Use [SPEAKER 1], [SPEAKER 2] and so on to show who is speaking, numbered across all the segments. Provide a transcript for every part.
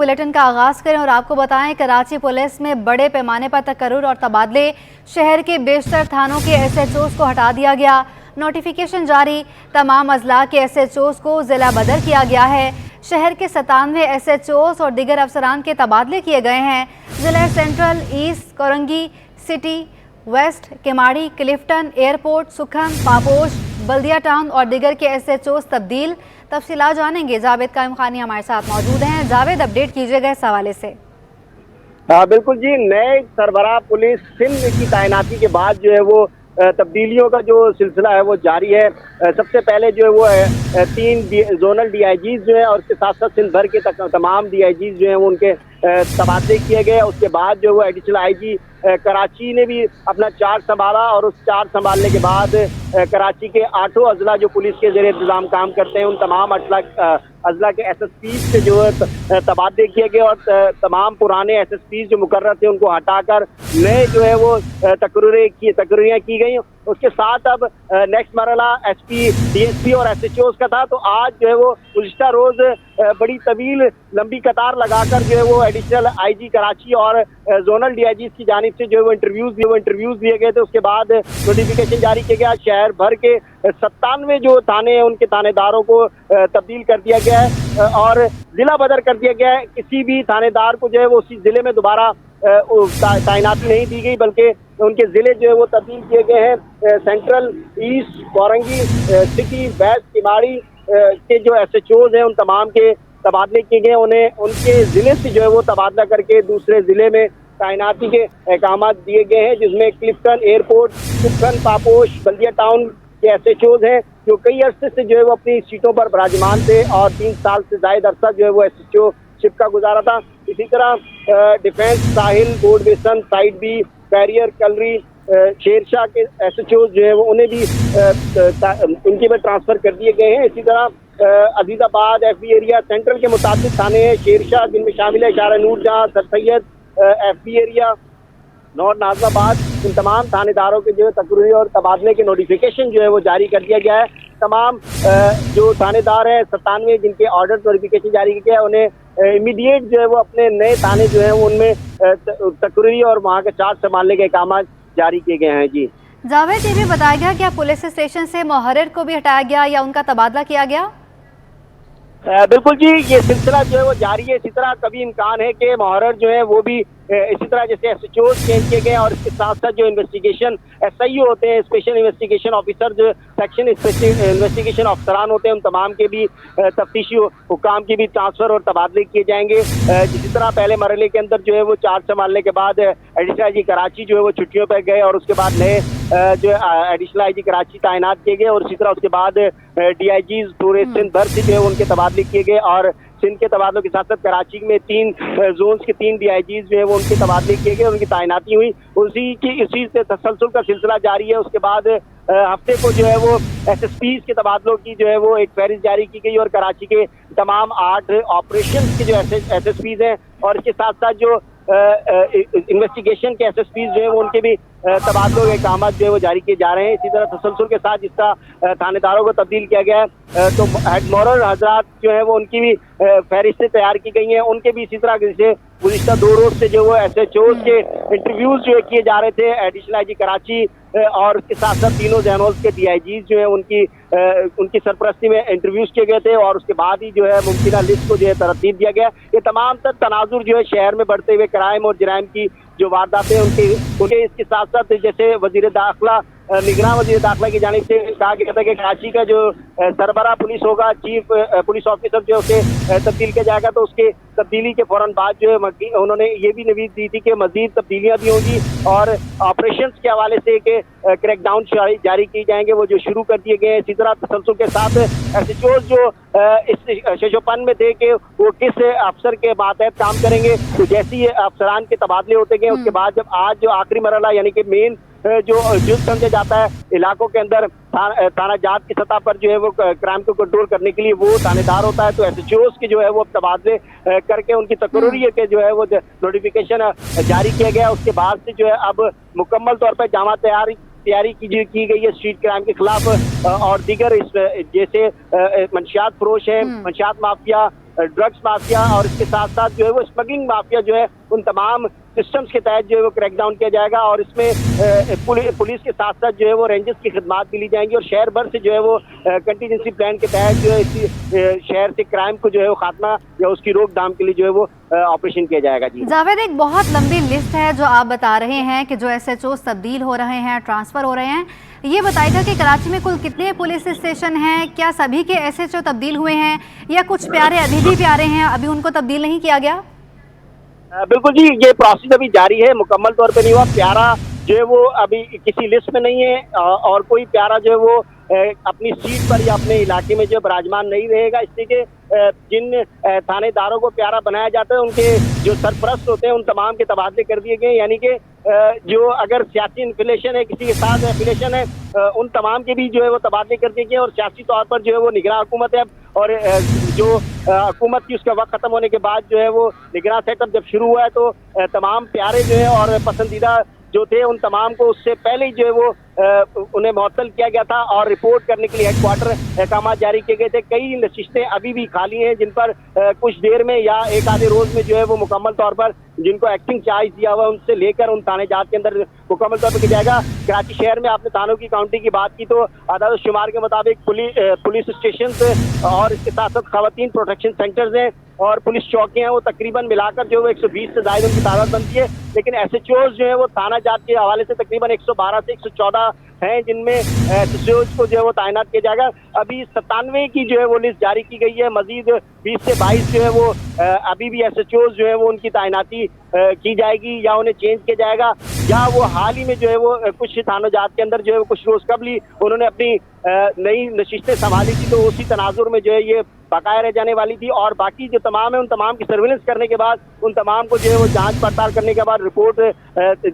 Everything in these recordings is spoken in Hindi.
[SPEAKER 1] बुलेटिन का आगाज करें और आपको बताएं, कराची पुलिस में बड़े पैमाने पर तकर्रुर और तबादले। शहर के बेशतर थानों के SHOs को हटा दिया गया। नोटिफिकेशन जारी, तमाम अजला के SHOs को जिला बदर किया गया है। शहर के 97 SHOs और दीगर अफसरान के तबादले किए गए हैं। जिला central, east, Korangi, city, west, Keamari, Clifton, airport, Sukham, Paposh, बल्दिया टाउन और दीगर के SHOs तब्दील। तफसीलात जानेंगे, जावेद कायम खानी हमारे साथ मौजूद हैं। जावेद, अपडेट कीजिएगा इस हवाले से।
[SPEAKER 2] बिल्कुल जी, नए सरबराह पुलिस सिंध की तैनाती के बाद जो है वो तब्दीलियों का जो सिलसिला है वो जारी है। सबसे पहले जो है वो 3 जोनल DIGs जो है और उसके साथ साथ सिंध भर के तमाम DIGs जो है वो उनके तबादले किए गए। उसके बाद जो वो एडिशनल IG कराची ने भी अपना चार्ज संभाला और उस चार्ज संभालने के बाद कराची के 8 अजला जो पुलिस के ज़रिए इंतजाम काम करते हैं उन तमाम अजला के SSPs से जो है तबादले किए गए और तमाम पुराने SSPs जो मुकर्रर थे उनको हटाकर नए जो है वो तकर्रियाँ की गई। उसके साथ अब नेक्स्ट मरला SP, DSP और SHOs का था। तो आज जो है वो गुज़िश्ता रोज़ बड़ी तवील लंबी कतार लगाकर जो है वो एडिशनल IG कराची और जोनल DIGs की जानिब से जो है वो इंटरव्यूज़ दिए गए थे। उसके बाद नोटिफिकेशन जारी किया गया। शहर भर के 97 जो थाने हैं उनके थानेदारों को तब्दील कर दिया गया है और जिला बदर कर दिया गया है। किसी भी थानेदार को जो है वो उसी ज़िले में दोबारा तैनाती नहीं दी गई, बल्कि उनके ज़िले जो है वो तब्दील किए गए हैं। Central, east, Korangi, city, west, Keamari के जो SHOs हैं उन तमाम के तबादले किए गए। उन्हें उनके ज़िले से जो है वो तबादला करके दूसरे ज़िले में तैनाती के अहकाम दिए गए हैं, जिसमें क्लिफ्टन, एयरपोर्ट, सुखन, पापोश, बल्दिया टाउन के SHOs हैं जो कई अरसे से जो है वो अपनी सीटों पर विराजमान थे और 3 साल से ज़ायद अरसा जो है वो SHOशिप का गुजारा था। इसी तरह defence, Sahil, Boat Basin, side B, barrier, Kalri, Shershah के SHOs जो है वो उन्हें भी उनके में ट्रांसफ़र कर दिए गए हैं। इसी तरह अजीज़ाबाद FB एरिया सेंट्रल के मुताबिक थाने हैं, शेरशाह जिनमें शामिल है इशारा Noorjahan, Sir Syed, FB area, north Nazimabad, इन तमाम थानेदारों के जो है तकर्री और तबादले के नोटिफिकेशन जो है वो जारी कर दिया गया है। तमाम जो थानेदार हैं 97 जिनके ऑर्डर नोटिफिकेशन जारी किया है उन्हें इमीडिएट जो है वो अपने नए थाने जो हैं उनमें तकर्री और वहाँ के चार्ज संभालने के अहकाम जारी किए गए हैं। जी
[SPEAKER 1] जावेद, ये भी बताया गया कि पुलिस स्टेशन से मुहर्रिर को भी हटाया गया या उनका तबादला किया गया?
[SPEAKER 2] बिल्कुल जी, ये सिलसिला जो है वो जारी है। इसी तरह कभी इम्कान है कि मुहर्रिर जो है वो भी इसी तरह जैसे SHOs चेंज किए गए और इसके साथ साथ जो इन्वेस्टिगेशन SIO होते हैं, स्पेशल इन्वेस्टिगेशन ऑफिसर, जो सेक्शन इन्वेस्टिगेशन अफसरान होते हैं, उन तमाम के भी तफ्तीशी हुकाम की भी ट्रांसफ़र और तबादले किए जाएंगे। जिस तरह पहले मरहले के अंदर जो है वो चार्ज संभालने के बाद एडिशनल IG कराची जो है वो छुट्टियों पर गए और उसके बाद नए जो एडिशनल IG कराची तैनात किए गए और इसी तरह उसके बाद DIGs पूरे सिंध भर से जो है उनके तबादले किए गए और सिंध के तबादलों के साथ साथ कराची में 3 जोन्स के 3 DIGs जो है वो उनके तबादले किए गए, उनकी तैनाती हुई। इसी से तसलसल का सिलसिला जारी है। उसके बाद हफ्ते को जो है वो SSPs के तबादलों की जो है वो एक फहरिस्त जारी की गई और कराची के तमाम 8 ऑपरेशन के जो SSPs हैं और इसके साथ साथ जो इन्वेस्टिगेशन के SSPs जो है वो उनके भी तबादलों के अहकाम जो है वो जारी किए जा रहे हैं। इसी तरह तसलसल के साथ जिसका थानेदारों को तब्दील किया गया है तो हेड मोरल हजरात जो है वो उनकी भी फहरिस्तें तैयार की गई हैं। उनके भी इसी तरह जैसे गुज़िश्ता 2 रोज़ से जो वो SHOs के इंटरव्यूज़ जो है किए जा रहे थे एडिशनल IG कराची और उसके साथ साथ तीनों जोनल्स के DIGs जो है उनकी सरपरस्ती में इंटरव्यूज़ किए गए थे और उसके बाद ही जो है मुमकिना लिस्ट को जो है तरतीब दिया गया। ये तमाम तर तनाजुर जो है शहर में बढ़ते हुए क्राइम और जराइम की जो वारदातें उनके इसके साथ साथ जैसे वज़ीर दाखिला निगरान वज़ीर दाखिला की जानिब से कहा गया था कि कराची का जो सरबराह पुलिस होगा, चीफ पुलिस ऑफिसर जो उसे तब्दील किया जाएगा, तो उसके तब्दीली के फ़ौरन बाद जो है उन्होंने ये भी नवीद दी थी कि मज़ीद तब्दीलियाँ भी होंगी और ऑपरेशंस के हवाले से कि क्रैकडाउन जारी किए जाएंगे वो जो शुरू कर दिए गए हैं। इसी तरह तसलसल के साथ SHOs जो इस शशोपन में थे कि वो किस अफसर के मातहत काम करेंगे, तो जैसे ही अफसरान के तबादले होते गए उसके बाद जब आज जो आखिरी मरहला यानी कि मेन जो जुज समझा जाता है इलाकों के अंदर थाना जात की सतह पर जो है वो क्राइम को कंट्रोल करने के लिए वो थानेदार होता है, तो SHOs के जो है वो तबादले करके उनकी तकर्री के जो है वो नोटिफिकेशन जारी किया गया। उसके बाद से जो है अब मुकम्मल तौर पर जामा तैयारी की गई है स्ट्रीट क्राइम के खिलाफ और दीगर जैसे मंशियात फरोश है, मंशियात माफिया, ड्रग्स माफिया और इसके साथ साथ जो है वो स्मगलिंग माफिया जो है उन तमाम सिस्टम्स के तहत जो है वो क्रैकडाउन किया जाएगा। और इसमें पुलिस के साथ साथ जो है वो रेंजर्स की खिदमात भी ली जाएंगी और शहर भर से जो है वो कंटीजेंसी प्लान के तहत जो है इसी शहर से क्राइम को जो है वो खात्मा या उसकी रोकथाम के लिए जो है वो ऑपरेशन किया जाएगा। जी
[SPEAKER 1] जावेद, एक बहुत लंबी लिस्ट है जो आप बता रहे हैं कि जो SHOs तब्दील हो रहे हैं, ट्रांसफर हो रहे हैं। ये बताइएगा कि कराची में कुल कितने पुलिस स्टेशन हैं? क्या सभी के SHO तब्दील हुए हैं या कुछ प्यारे अभी भी प्यारे हैं, अभी उनको तब्दील नहीं किया गया?
[SPEAKER 2] बिल्कुल जी, ये प्रोसेस अभी जारी है, मुकम्मल तौर पे नहीं हुआ। प्यारा जो है वो अभी किसी लिस्ट में नहीं है और कोई प्यारा जो है वो अपनी सीट पर या अपने इलाके में जो विराजमान नहीं रहेगा। इसलिए कि जिन थानेदारों को प्यारा बनाया जाता है उनके जो सरपरस्त होते हैं उन तमाम के तबादले कर दिए गए। यानी कि जो अगर सियासी इन्फिलेशन है, किसी के साथ एफिलेशन है, उन तमाम के भी जो है वो तबादले कर दिए गए और सियासी तौर पर जो है वो निगरान हुकूमत है। और जो हुकूमत की उसका वक्त खत्म होने के बाद जो है वो निगरान सेटअप जब शुरू हुआ है तो तमाम प्यारे जो है और पसंदीदा जो थे उन तमाम को उससे पहले ही जो है वो उन्हें मुअत्तल किया गया था और रिपोर्ट करने के लिए हेडक्वार्टर अहकाम जारी किए गए थे। कई नशिस्तें अभी भी खाली हैं जिन पर कुछ देर में या एक आधे रोज में जो है वो मुकम्मल तौर पर जिनको एक्टिंग चार्ज दिया हुआ है उनसे लेकर उन थाने जात के अंदर मुकम्मल तौर पर किया जाएगा। कराची शहर में आपने थानों की काउंटिंग की बात की तो आदाद शुमार के मुताबिक पुलिस स्टेशन और इसके साथ साथ खवातीन प्रोटेक्शन सेंटर्स हैं और पुलिस चौकियां हैं, वो तकरीबन मिलाकर जो है 120 से ज्यादा उनकी तादाद बनती है। लेकिन SHOs जो है वो थाना जात के हवाले से तकरीबन 112 से 114 हैं जिनमें SHOs को जो है वो तैनात किया जाएगा। अभी 97 की जो है वो लिस्ट जारी की गई है, मजीद 20 से 22 जो है वो अभी भी SHOs जो है वो उनकी तैनाती की जाएगी या उन्हें चेंज किया जाएगा या वो हाल ही में जो है वो कुछ थानों जात के अंदर जो है वो कुछ रोज कबल ही उन्होंने अपनी नई नशिस्तें संभाली थी तो उसी तनाजुर में जो है ये बकाया रह जाने वाली थी। और बाकी जो तमाम है उन तमाम की सर्विलेंस करने के बाद उन तमाम को जो है वो जांच पड़ताल करने के बाद रिपोर्ट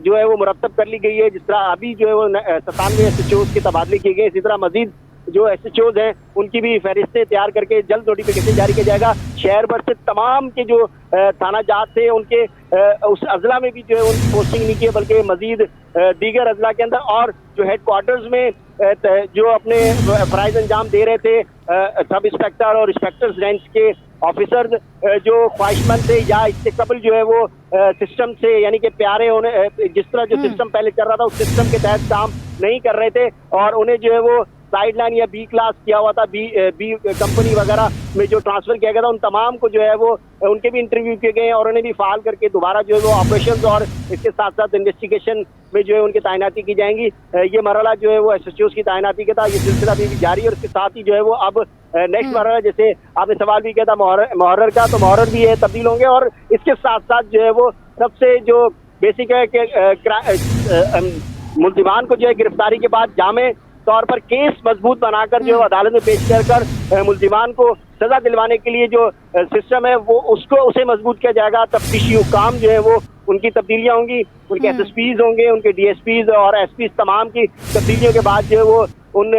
[SPEAKER 2] जो है वो मुरतब कर ली गई है। जिस तरह अभी जो है वो 97 SHOs के तबादले किए गए, इसी तरह मजीद जो SHOs हैं उनकी भी फहरिस्तें तैयार करके जल्द नोटिफिकेशन जारी किया जाएगा। शहर भर से तमाम के जो थाना जात थे उनके उस अजला में भी जो है उनकी पोस्टिंग नहीं की है बल्कि मजीद दीगर अजला के अंदर और जो हेडक्वार्टर्स में जो अपने फराइज अंजाम दे रहे थे सब इंस्पेक्टर और इंस्पेक्टर्स रेंज के ऑफिसर्स जो ख्वाहिशमंद थे या इससे कबल जो है वो सिस्टम से यानी कि प्यारे होने जिस तरह जो सिस्टम पहले चल रहा था उस सिस्टम के तहत काम नहीं कर रहे थे और उन्हें जो है वो साइडलाइन या B क्लास किया हुआ था, बी कंपनी वगैरह में जो ट्रांसफर किया गया था उन तमाम को जो है वो उनके भी इंटरव्यू किए गए और उन्हें भी फाल करके दोबारा जो है वो ऑपरेशंस और इसके साथ साथ इन्वेस्टिगेशन में जो है उनकी तैनाती की जाएंगी। ये मरहला जो है वो SHOs की तैनाती का था, ये सिलसिला भी जारी है और इसके साथ ही जो है वो अब नेक्स्ट मरहला जैसे आपने सवाल भी किया था मुहर्रर का, तो मुहर्रर भी है तब्दील होंगे और इसके साथ साथ जो है वो सबसे जो बेसिक है कि मुल्जिमान को जो है गिरफ्तारी के बाद जामे तौर पर केस मजबूत बनाकर जो अदालत में पेश कर मुल्जिमान को सजा दिलवाने के लिए जो सिस्टम है वो उसे मजबूत किया जाएगा। तफ्तीशी हुकाम जो है वो उनकी तब्दीलियां होंगी, उनके SSPs होंगे, उनके DSPs और SPs तमाम की तब्दीलियों के बाद जो है वो उन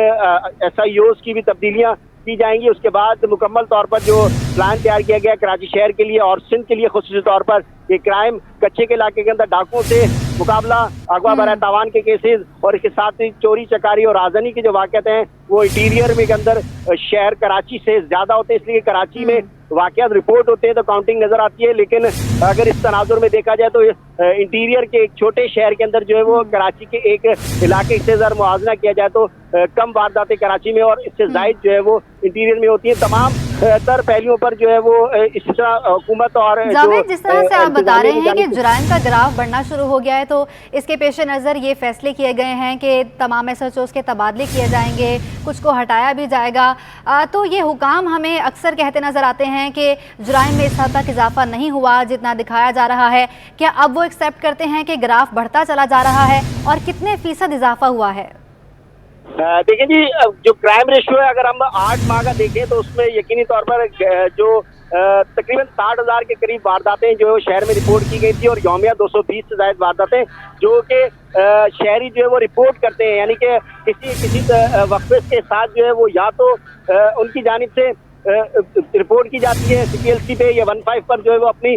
[SPEAKER 2] SIOs की भी तब्दीलियां की जाएंगी। उसके बाद मुकम्मल तौर पर जो प्लान तैयार किया गया कराची शहर के लिए और सिंध के लिए खुसूसी तौर पर ये क्राइम कच्चे के इलाके के अंदर डाकुओं से मुकाबला, अगवा बरा तावान के केसेस और इसके साथ ही चोरी चकारी और आजनी के जो वाक़यात हैं वो इंटीरियर में के अंदर शहर कराची से ज्यादा होते हैं, इसलिए कराची में वाक़यात रिपोर्ट होते हैं तो काउंटिंग नजर आती है। लेकिन अगर इस तनाजुर में देखा जाए तो इंटीरियर के एक छोटे शहर के अंदर जो है वो कराची के एक इलाके से अगर मुआवजा किया जाए तो कम वारदातें कराची में और इससे जायद जो है वो इंटीरियर में होती है। तमाम तर पहलुओं पर जो है वो इस तरह हुकूमत और
[SPEAKER 1] जिस तरह से आप बता रहे हैं कि जुराइम का ग्राफ बढ़ना शुरू हो गया है तो इसके पेश नज़र ये फैसले किए गए हैं कि तमाम SHOs के तबादले किए जाएंगे, कुछ को हटाया भी जाएगा। तो ये हुकाम हमें अक्सर कहते नज़र आते हैं कि जुराइम में इस हद तक इजाफा नहीं हुआ जितना दिखाया जा रहा है। क्या अब वो एक्सेप्ट करते हैं कि ग्राफ बढ़ता चला जा रहा है और कितने फीसद इजाफा हुआ है?
[SPEAKER 2] देखिए जी, जो क्राइम रेशियो है अगर हम 8 माह का देखें तो उसमें यकीनी तौर पर जो तकरीबन 60,000 के करीब वारदातें जो शहर में रिपोर्ट की गई थी और यौमिया 220 से ज्यादा वारदातें जो कि शहरी जो है वो रिपोर्ट करते हैं, यानी कि किसी वक्फे के साथ जो है वो या तो उनकी जानिब से रिपोर्ट की जाती है CPLC पे या 15 पर जो है वो अपनी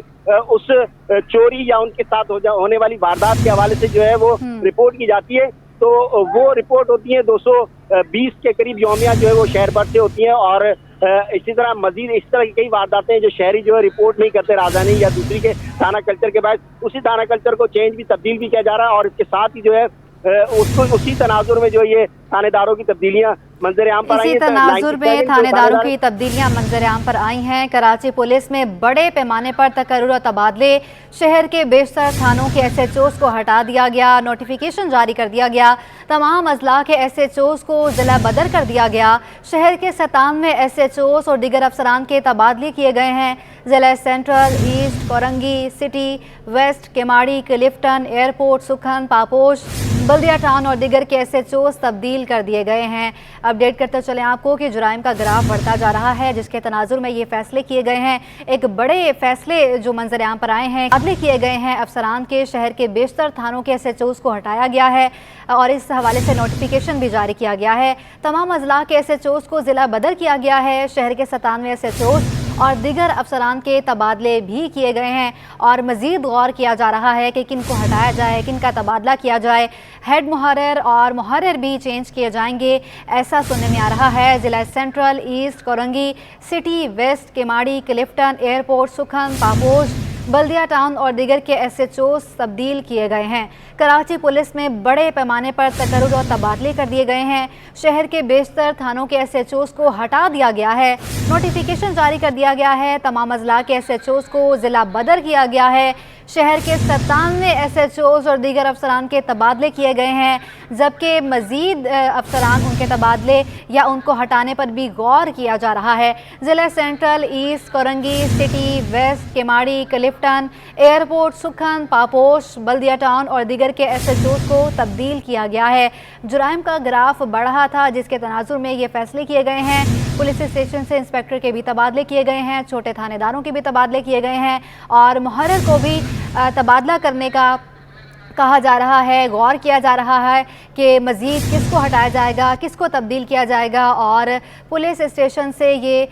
[SPEAKER 2] उस चोरी या उनके साथ होने वाली वारदात के हवाले से जो है वो रिपोर्ट की जाती है। तो वो रिपोर्ट होती है 220 के करीब यौमिया जो है वो शहर भर से होती हैं और इसी तरह मजीद इस तरह की कई वारदातें जो शहरी जो है रिपोर्ट नहीं करते राजधानी या दूसरी के थाना कल्चर के बाद, उसी थाना कल्चर को चेंज भी तब्दील भी किया जा रहा है और इसके साथ ही जो है उसको उसी तनाजुर में जो ये थानेदारों की तब्दीलियां मंजर आम पर आई
[SPEAKER 1] इसी
[SPEAKER 2] हैं।
[SPEAKER 1] तनाजुर में थानेदारों की तब्दीलियां मंजर आम पर आई हैं। कराची पुलिस में बड़े पैमाने पर तकर्रुर और तबादले, शहर के बेशतर थानों के SHOs को हटा दिया गया, नोटिफिकेशन जारी कर दिया गया, तमाम अजला के SHOs को जिला बदर कर दिया गया, शहर के 97 SHOs और दीगर अफसरान के तबादले किए गए हैं। जिला central, east, Korangi, city, west, Keamari, Clifton, airport, Sukhan, Paposh, बल्दिया टाउन और दीगर के SHOs तब्दील कर दिए गए हैं। अपडेट करते चलें आपको कि जुराइम का ग्राफ बढ़ता जा रहा है, जिसके तनाजुर में ये फैसले किए गए हैं। एक बड़े फैसले जो मंजर आम पर आए हैं, तबादले किए गए हैं अफसरान के, शहर के बेशतर थानों के SHOs को हटाया गया है और इस हवाले से नोटिफिकेशन भी जारी किया गया है। तमाम अजला के SHOs को जिला बदर किया गया है, शहर के 97 SHOs और दीगर अफसरान के तबादले भी किए गए हैं और मज़ीद गौर किया जा रहा है कि किन को हटाया जाए, किन का तबादला किया जाए। हेड मुहर्रिर और मुहर्रिर भी चेंज किए जाएंगे, ऐसा सुनने में आ रहा है। ज़िला central, east, Korangi, city, west, Keamari, Clifton, airport, Sukhan, Paposh, बल्दिया टाउन और दीगर के SHOs तब्दील किए गए हैं। कराची पुलिस में बड़े पैमाने पर तकर्रुर और तबादले कर दिए गए हैं। शहर के बेशतर थानों के SHOs को हटा दिया गया है, नोटिफिकेशन जारी कर दिया गया है, तमाम अजला के SHOs को जिला बदर किया गया है। शहर के 97 SHOs और दीगर अफसरान के तबादले किए गए हैं, जबकि मज़ीद अफसरान उनके तबादले या उनको हटाने पर भी गौर किया जा रहा है। ज़िला central, east, Korangi, city, west, Keamari, Clifton, airport, Sukhan, Paposh, बल्दिया टाउन और दीगर के SHOs को तब्दील किया गया है। जुराइम का ग्राफ बढ़ रहा था, जिसके तनाजुर में ये फैसले किए गए हैं। पुलिस स्टेशन से इंस्पेक्टर के भी तबादले किए गए हैं, छोटे थानेदारों के भी तबादले किए गए हैं और मुहर्रिर को भी तबादला करने का कहा जा रहा है, गौर किया जा रहा है कि मज़ीद किसको हटाया जाएगा, किसको तब्दील किया जाएगा। और पुलिस स्टेशन से ये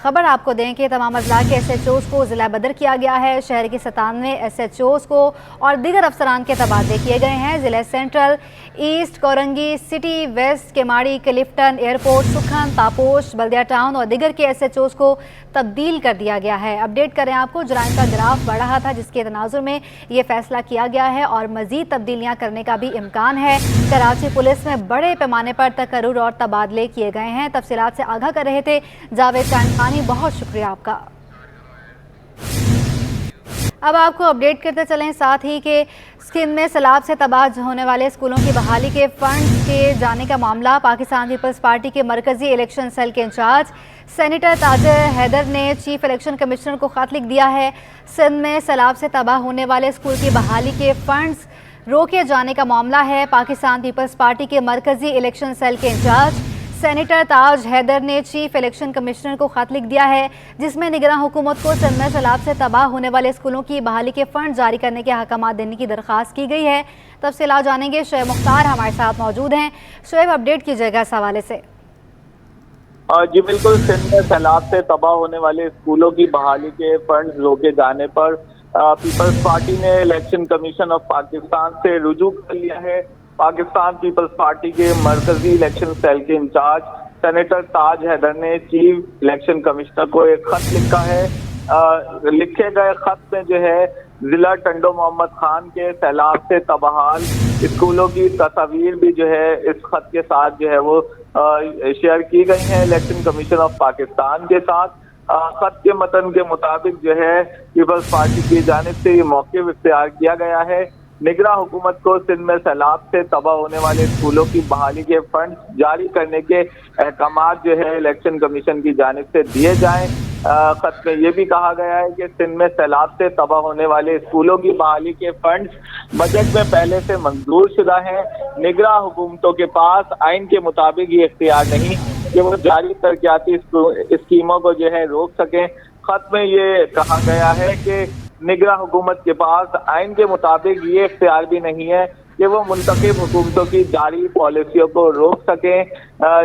[SPEAKER 1] ख़बर आपको दें कि तमाम अजला के SHOs को ज़िला बदर किया गया है, शहर के 97 SHOs को और दीगर अफसरान के तबादले किए गए हैं। ज़िला central, east, Korangi, city, west, Keamari, Clifton, airport, Sukhan, Paposh, बल्दिया टाउन और दीगर के SHOs को तब्दील कर दिया गया है। अपडेट करें आपको, जुराइम का ग्राफ बढ़ रहा था, जिसके तनाजुर में ये फैसला किया गया है और मज़ीद तब्दीलियाँ करने का भी इम्कान है। कराची पुलिस में बड़े पैमाने पर तकर्रुर और तबादले किए गए हैं। तफसीलात से आगाह कर रहे थे जावेद कानखानी, बहुत शुक्रिया आपका। अब आपको अपडेट करते चलें साथ ही कि सिंध में सैलाब से तबाह होने वाले स्कूलों की बहाली के फंड के जाने का मामला पाकिस्तान पीपल्स पार्टी के मरकजी इलेक्शन सेल के इंचार्ज सेनेटर ताजर हैदर ने चीफ इलेक्शन कमिश्नर को खत लिख दिया है। सिंध में सैलाब से तबाह होने वाले स्कूल की बहाली के फंड्स रोके जाने का मामला है। पाकिस्तान पीपल्स पार्टी के मरकजी इलेक्शन सेल के इंचार्ज सेनेटर ताज हैदर ने चीफ इलेक्शन कमिश्नर को खत लिख दिया है, जिसमें निगरान हुकूमत को सिंध में सैलाब से तबाह होने वाले स्कूलों की बहाली के फंड जारी करने के अहकाम देने की दरख्वास्त की गई है। तफसीलात जानेंगे, शोएब मुख्तार हमारे साथ मौजूद हैं। शोएब, अपडेट कीजिएगा इस हवाले से।
[SPEAKER 3] जी बिल्कुल, सिंध में सैलाब से तबाह होने वाले स्कूलों की बहाली के फंड रोके जाने पर पीपल्स पार्टी ने इलेक्शन कमीशन ऑफ पाकिस्तान से रुजू कर लिया है। पाकिस्तान पीपल्स पार्टी के मरकजी इलेक्शन सेल के इंचार्ज सेनेटर ताज हैदर ने चीफ इलेक्शन कमिश्नर को एक खत लिखा है। लिखे गए खत में जो है जिला टंडो मोहम्मद खान के सैलाब से तबाहाल स्कूलों की तस्वीर भी जो है इस खत के साथ जो है वो शेयर की गई हैं इलेक्शन कमीशन ऑफ पाकिस्तान के साथ। खत के मतन के मुताबिक जो है पीपल्स पार्टी की जानिब से ये मौक़िफ़ इख्तियार किया गया है। निगरां हुकूमत को सिंध में सैलाब से तबाह होने वाले स्कूलों की बहाली के फंड जारी करने के अहकामात जो है इलेक्शन कमीशन की जानिब से दिए जाएं। खत में ये भी कहा गया है कि सिंध में सैलाब से तबाह होने वाले स्कूलों की बहाली के फंड बजट में पहले से मंजूर शुदा हैं। निगरां हुकूमतों के पास आइन के मुताबिक ये इख्तियार नहीं कि वो जारी तरक्याती स्कीमों को जो है रोक सकें। खत में ये कहा गया है कि निगरां हुकूमत के पास आइन के मुताबिक ये इख्तियार भी नहीं है कि वो मुंतखब हुकूमतों की जारी पॉलिसियों को रोक सकें।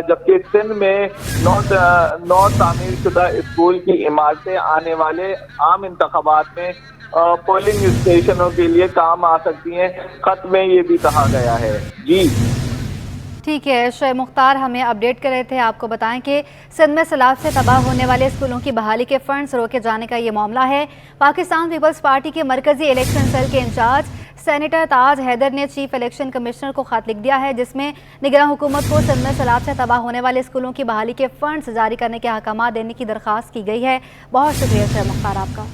[SPEAKER 3] जबकि सिंध में नौ तामीर शुदा स्कूल की इमारतें आने वाले आम इंतखाबात में पोलिंग स्टेशनों के लिए काम आ सकती हैं। खत में ये भी कहा गया है। जी
[SPEAKER 1] ठीक है, शोएब मुख्तार हमें अपडेट कर रहे थे। आपको बताएं कि सिंध में सैलाब से तबाह होने वाले स्कूलों की बहाली के फंड्स रोके जाने का ये मामला है। पाकिस्तान पीपल्स पार्टी के मरकजी इलेक्शन सेल के इंचार्ज सेनेटर ताज हैदर ने चीफ इलेक्शन कमिश्नर को खत लिख दिया है, जिसमें निगरान हुकूमत को सिंध में सैलाब से तबाह होने वाले स्कूलों की बहाली के फंड्स जारी करने के अहकाम देने की दरख्वास्त की गई है। बहुत शुक्रिया शोएब मुख्तार आपका।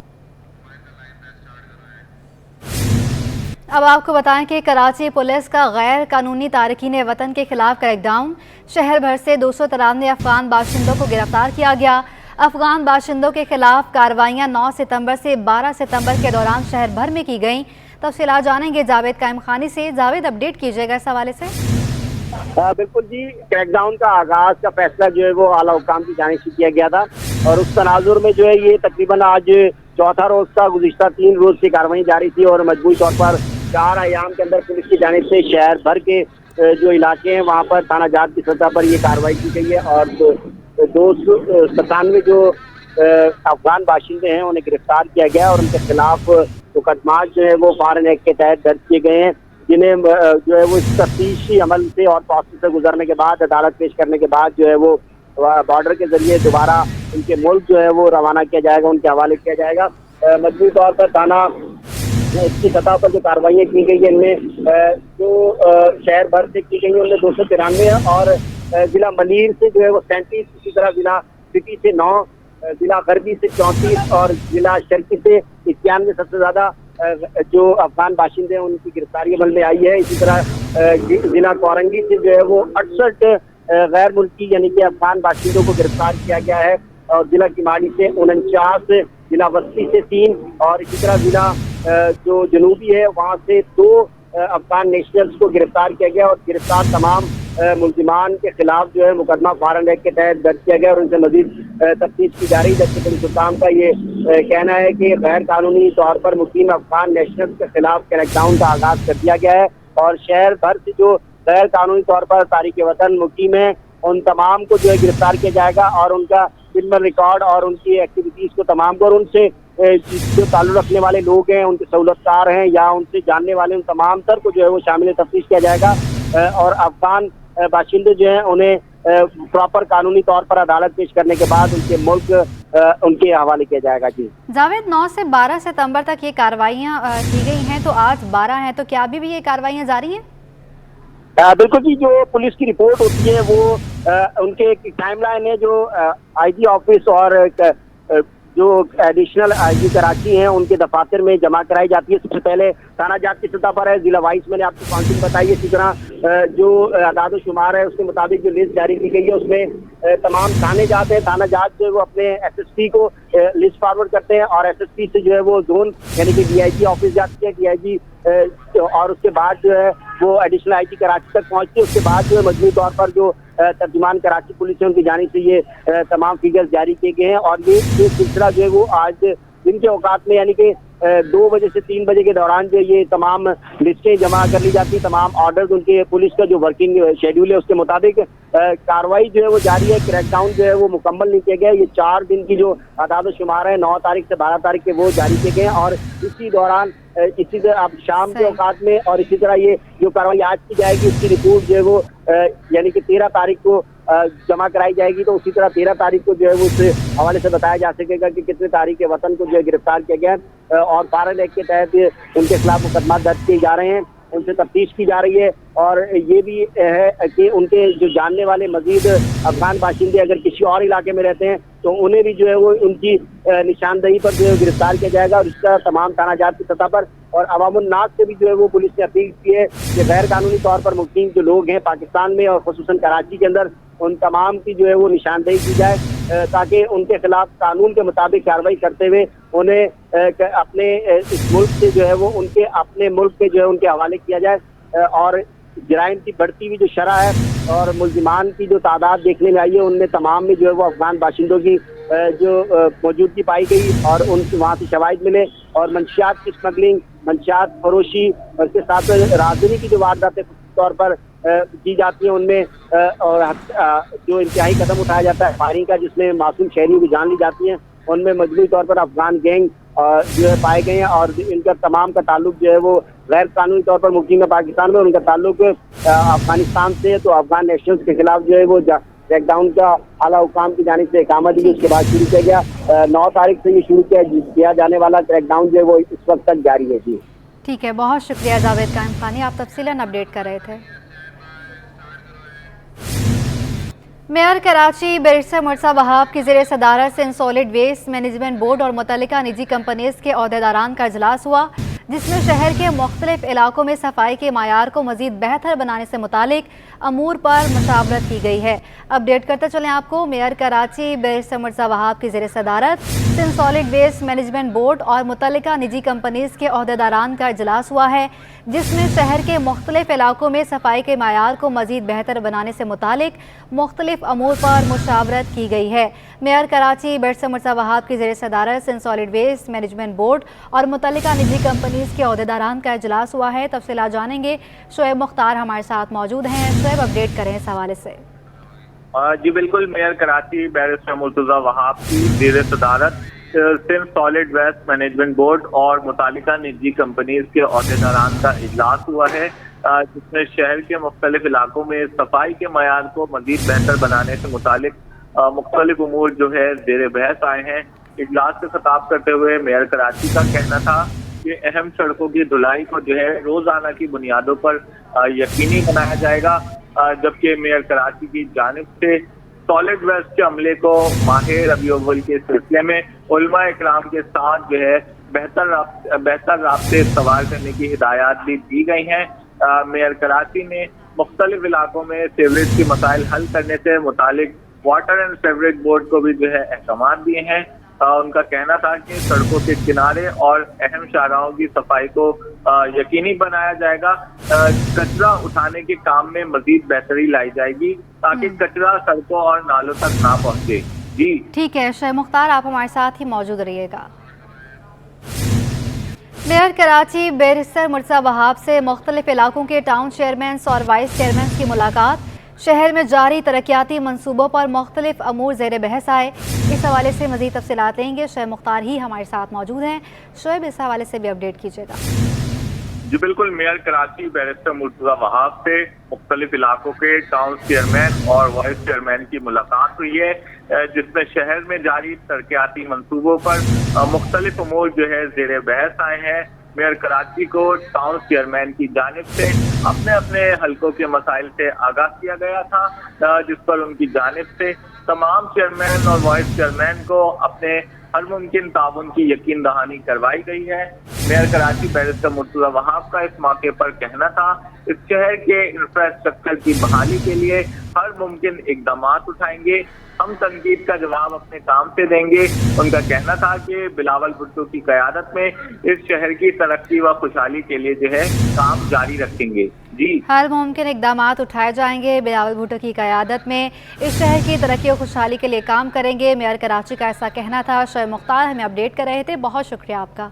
[SPEAKER 1] अब आपको बताएं कि कराची पुलिस का गैर कानूनी तारकीन वतन के खिलाफ क्रैकडाउन। शहर भर से 293 अफगान बाशिंदों को गिरफ्तार किया गया। अफगान बाशिंदों के खिलाफ कार्रवाइयां 9 सितंबर से 12 सितंबर के दौरान शहर भर में की गईं। तफसीलात जानेंगे जावेद कायम खानी से। जावेद, अपडेट कीजिएगा इस हवाले से।
[SPEAKER 2] बिल्कुल जी, क्रैकडाउन का आगाज का फैसला जो है वो आला हुकाम की जानिब से किया गया था और उस तनाजुर में जो है ये तकरीबन आज चौथा रोज का गुज़िश्ता 3 रोज की कार्रवाई जारी थी और मजबूरी तौर पर 4 अयाम के अंदर पुलिस की जानिब से शहर भर के जो इलाके हैं वहाँ पर थाना जात की सतह पर ये कार्रवाई की गई है और 297 जो अफगान बाशिंदे हैं उन्हें गिरफ्तार किया गया और उनके खिलाफ मुकदमा जो है वो फॉरेन एक्ट के तहत दर्ज किए गए हैं, जिन्हें जो है वो इस तफ्तीशी अमल से और प्रोसेस से गुजरने के बाद अदालत पेश करने के बाद जो है वो बॉर्डर के जरिए दोबारा उनके मुल्क जो है वो रवाना किया जाएगा, उनके हवाले किया जाएगा। मजबूरी तौर पर थाना इसकी सतह पर जो कार्रवाइयाँ की गई है इनमें जो शहर भर से की गई है उनमें 293 है और जिला मनीर से जो है वो 37, इसी तरह जिला सिटी से 9, जिला गरबी से 34 और जिला शर्की से 91 सबसे ज्यादा जो अफगान बाशिंदे हैं उनकी गिरफ्तारी अमल में आई है। इसी तरह जिला कोरंगी से जो है वो 68 गैर मुल्की यानी कि अफगान बाशिंदों को गिरफ्तार किया गया है और जिला किमाड़ी से 49, जिला बस्ती से 3 और इसी तरह जिला जो जनूबी है वहाँ से 2 अफगान नेशनल्स को गिरफ्तार किया गया और गिरफ्तार तमाम मुल्जिमान के खिलाफ जो है मुकदमा फॉरेन एक्ट के तहत दर्ज किया गया और उनसे मजीद तफ्तीश की जा रही है। जबकि पुलिस हुकाम का ये कहना है कि गैर कानूनी तौर पर मुकीम अफगान नेशनल्स के खिलाफ क्रैकडाउन का आगाज कर दिया गया है और शहर भर से जो गैर कानूनी तौर पर तारीख वतन मुकीम है उन तमाम को जो है गिरफ्तार किया जाएगा और उनका क्रिमिनल रिकॉर्ड और उनकी एक्टिविटीज को तमाम को और उनसे जो ताल्लुक रखने वाले लोग हैं, उनके सहूलतकार हैं या उनसे जानने वाले उन तमाम तर को जो है वो शामिल तफ्तीश किया जाएगा और अफगान बाशिंदे जो हैं उन्हें प्रॉपर कानूनी तौर पर अदालत पेश करने के बाद उनके मुल्क उनके हवाले किया जाएगा। जी
[SPEAKER 1] जावेद, 9 से 12 सितंबर तक ये कार्रवाइयाँ की गई हैं तो आज 12 हैं, तो क्या अभी भी ये कार्रवाइयाँ जारी हैं?
[SPEAKER 2] बिल्कुल जी, जो पुलिस की रिपोर्ट होती है वो उनके एक टाइमलाइन है जो आईजी ऑफिस और जो एडिशनल आईजी कराची हैं उनके दफातर में जमा कराई जाती है। सबसे पहले थाना जात की सतह पर है, जिला वाइज मैंने आपको काउंटिंग बताई है। इसी तरह जो आदाद शुमार है उसके मुताबिक जो लिस्ट जारी की गई है उसमें तमाम थाने जाते हैं, थाना जात जो है वो अपने एसएसपी को लिस्ट फॉरवर्ड करते हैं और एसएसपी से जो है वो जोन यानी कि डीआईजी ऑफिस जाती है, डीआईजी और उसके बाद जो है वो एडिशनल आईजी कराची तक पहुंचती है। उसके बाद जो है मजबूरी तौर पर जो तर्जुमान कराची पुलिस है उनकी जानिब से ये तमाम फिगर्स जारी किए गए हैं और ये सिलसिला जो है वो आज दिन के औकात में यानी कि 2 बजे से 3 बजे के दौरान जो ये तमाम लिस्टें जमा कर ली जाती, तमाम ऑर्डर्स उनके पुलिस का जो वर्किंग शेड्यूल है उसके मुताबिक कार्रवाई जो है वो जारी है। क्रैकडाउन जो है वो मुकम्मल नहीं किया गया। ये 4 दिन की जो आदाद शुमार है 9 तारीख से 12 तारीख के वो जारी किए गए हैं और इसी दौरान इसी तरह अब शाम के औकात में और इसी तरह ये जो कार्रवाई आज की जाएगी उसकी रिपोर्ट जो है वो यानी कि 13 तारीख को जमा कराई जाएगी। तो उसी तरह 13 तारीख को जो है वो उस हवाले से बताया जा सकेगा कि कितने तारीख के वतन को जो है गिरफ्तार किया गया और फॉरेन एक्ट के तहत उनके खिलाफ मुकदमा दर्ज किए जा रहे हैं, उनसे तफ्तीश की जा रही है और ये भी है कि उनके जो जानने वाले मजीद अफगान बाशिंदे अगर किसी और इलाके में रहते हैं तो उन्हें भी जो है वो उनकी निशानदही पर जो है गिरफ्तार किया जाएगा और इस तरह तमाम थाना जात की सतह पर और अवामुन्नास से भी जो है वो पुलिस ने अपील की है कि गैर कानूनी तौर पर मुकीम जो लोग हैं पाकिस्तान में और खुसूसन कराची के अंदर उन तमाम की जो है वो निशानदही की जाए ताकि उनके खिलाफ कानून के मुताबिक कार्रवाई करते हुए उन्हें अपने इस मुल्क से जो है वो उनके अपने मुल्क के जो है उनके हवाले किया जाए और जराइम की बढ़ती हुई जो शरह है और मुल्जिमान की जो तादाद देखने में आई है उनमें तमाम में जो है वो अफगान बाशिंदों की जो मौजूदगी पाई गई और उनसे वहाँ से शवाहिद मिले और मंशियात की स्मगलिंग, मंशियात फरोशी और इसके साथ राजनी की जो वारदातें तौर पर की जाती है उनमें और जो इंतहाई कदम उठाया जाता है फायरिंग का जिसमें मासूम शहरियों की जान ली जाती है उनमें मजबूरी तौर पर अफगान गैंग जो है पाए गए हैं और इनका तमाम का ताल्लुक जो है वो गैर कानूनी तौर पर मुकीम है पाकिस्तान में, उनका ताल्लुक अफगानिस्तान से, तो अफगान नेशनल्स के खिलाफ जो है वो क्रैकडाउन का आला हुकाम की जानिब से इकामत दी, उसके बाद शुरू किया गया। 9 तारीख से ये शुरू किया जाने वाला क्रैकडाउन जो है वो इस वक्त तक जारी है। जी
[SPEAKER 1] ठीक है, बहुत शुक्रिया जावेद कायम खानी, आप तफसीलन अपडेट कर रहे थे। मेयर कराची बैरिस्टर मुर्तज़ा वहाब की ज़ेर सदारत से सॉलिड वेस्ट मैनेजमेंट बोर्ड और मुतल्लिका निजी कंपनीज के अहदेदारान का इजलास हुआ, जिसमें शहर के मुख्तलिफ इलाकों में सफाई के मायार को मज़ीद बेहतर बनाने से मुतालिक अमूर पर मशावरत की गई है। अपडेट करते चलें आपको। मेयर कराची बैरिस्टर मुर्तज़ा वहाब की ज़ेर सदारत Sindh solid waste management board और मुतल्लिका निजी कंपनीज के अहदेदारान का इजलास हुआ है, जिसमें शहर के मुख्तलिफ इलाकों में सफाई के मायार को मज़ीद बेहतर बनाने से मुतालिक मुख्तलिफ अमूर पर मुशावरत की गई है। मेयर कराची बैरिस्टर मुर्तज़ा वहाब की ज़ेर सदारत Sindh solid waste management board और मुतल्लिका निजी कंपनीज के अहदेदारान का इजलास हुआ है। तफसीलात जानेंगे, शोएब मुख्तार हमारे साथ मौजूद हैं। शोएब, अपडेट करें इस हवाले से।
[SPEAKER 3] जी बिल्कुल, मेयर कराची बैरिस्टर मुर्तज़ा वहाब की ज़ेर सदारत Sindh solid waste management board और मुतालिका निजी कंपनीज के अहदेदारान का इजलास हुआ है, जिसमें शहर के मुख्तलिफ इलाकों में सफाई के मयार को मजीद बेहतर बनाने से मुतालिक मुख्तलिफ उमूर जो है ज़ेर बहस आए हैं। इजलास से खिताब करते हुए मेयर कराची का कहना था कि अहम सड़कों की धुलाई को जो है रोजाना की बुनियादों पर यकीनी बनाया जाएगा, जबकि मेयर कराची की जानिब से सॉलिड वेस्ट के अमले को माह रबी अव्वल के सिलसिले में उलमा इकराम के साथ जो है बेहतर राब्ते सवार करने की हिदायत भी दी गई हैं। मेयर कराची ने मुख्तलिफ इलाकों में सीवरेज के मसाइल हल करने से मुतालिक वाटर एंड सीवरेज बोर्ड को भी जो है अहकाम दिए हैं। उनका कहना था कि सड़कों के किनारे और अहम शाहराहों की सफाई को यकीनी बनाया जाएगा, कचरा उठाने के काम में मजीद बेहतरी लाई जाएगी ताकि कचरा सड़कों और नालों तक ना पहुंचे। जी
[SPEAKER 1] ठीक है शोएब मुख्तार, आप हमारे साथ ही मौजूद रहिएगा। मेयर कराची बैरिस्टर मुर्तज़ा वहाब से मुख्तलिफ इलाकों के टाउन चेयरमैन और वाइस चेयरमैन की मुलाकात, शहर में जारी तरक्याती मनसूबों पर मुख्तलिफ अमूर ज़ेर बहस आए। इस हवाले से मज़ीद तफसीलात लेंगे, शोएब मुख्तार ही हमारे साथ मौजूद हैं। शोएब, इस हवाले से भी अपडेट कीजिएगा।
[SPEAKER 3] जी बिल्कुल, मेयर कराची बैरिस्टर मुर्तज़ा वहाब से मुख्तलिफ इलाकों के टाउन चेयरमैन और वाइस चेयरमैन की मुलाकात हुई है, जिसमें शहर में जारी तरक्याती मनसूबों पर मुख्तलिफ अमूर जो है ज़ेर बहस आए हैं। मेयर कराची को टाउन चेयरमैन की जानिब से अपने अपने हलकों के मसाइल से आगाह किया गया था, जिस पर उनकी जानिब से तमाम चेयरमैन और वाइस चेयरमैन को अपने हर मुमकिन ताउन की यकीन दहानी करवाई गई है। मेयर कराची बैरिस्टर मुर्तज़ा वहाब का इस मौके पर कहना था इस शहर के इंफ्रास्ट्रक्चर की बहाली के लिए हर मुमकिन इकदाम उठाएंगे, हम तनकीद का जवाब अपने काम से देंगे। उनका कहना था कि बिलावल भुट्टो की क़यादत में इस शहर की तरक्की व खुशहाली के लिए जो है काम जारी रखेंगे। जी
[SPEAKER 1] हर मुमकिन इकदाम उठाए जाएंगे, बिलावल भुट्टो की क़यादत में इस शहर की तरक्की और खुशहाली के लिए काम करेंगे। मेयर कराची का ऐसा कहना था। शोएब मुख्तार हमें अपडेट कर रहे थे, बहुत शुक्रिया आपका।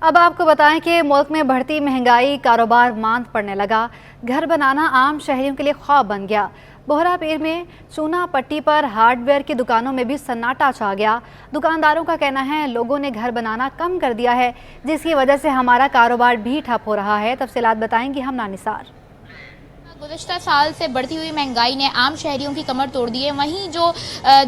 [SPEAKER 1] अब आपको बताएं कि मुल्क में बढ़ती महंगाई, कारोबार मांद पड़ने लगा, घर बनाना आम शहरियों के लिए ख्वाब बन गया। बोहरा पीर में चूना पट्टी पर हार्डवेयर की दुकानों में भी सन्नाटा छा गया। दुकानदारों का कहना है लोगों ने घर बनाना कम कर दिया है, जिसकी वजह से हमारा कारोबार भी ठप हो रहा है। तफसीलात बताएंगी हमना निसार।
[SPEAKER 4] गुज़श्ता साल से बढ़ती हुई महंगाई ने आम शहरियों की कमर तोड़ दी है, वहीं जो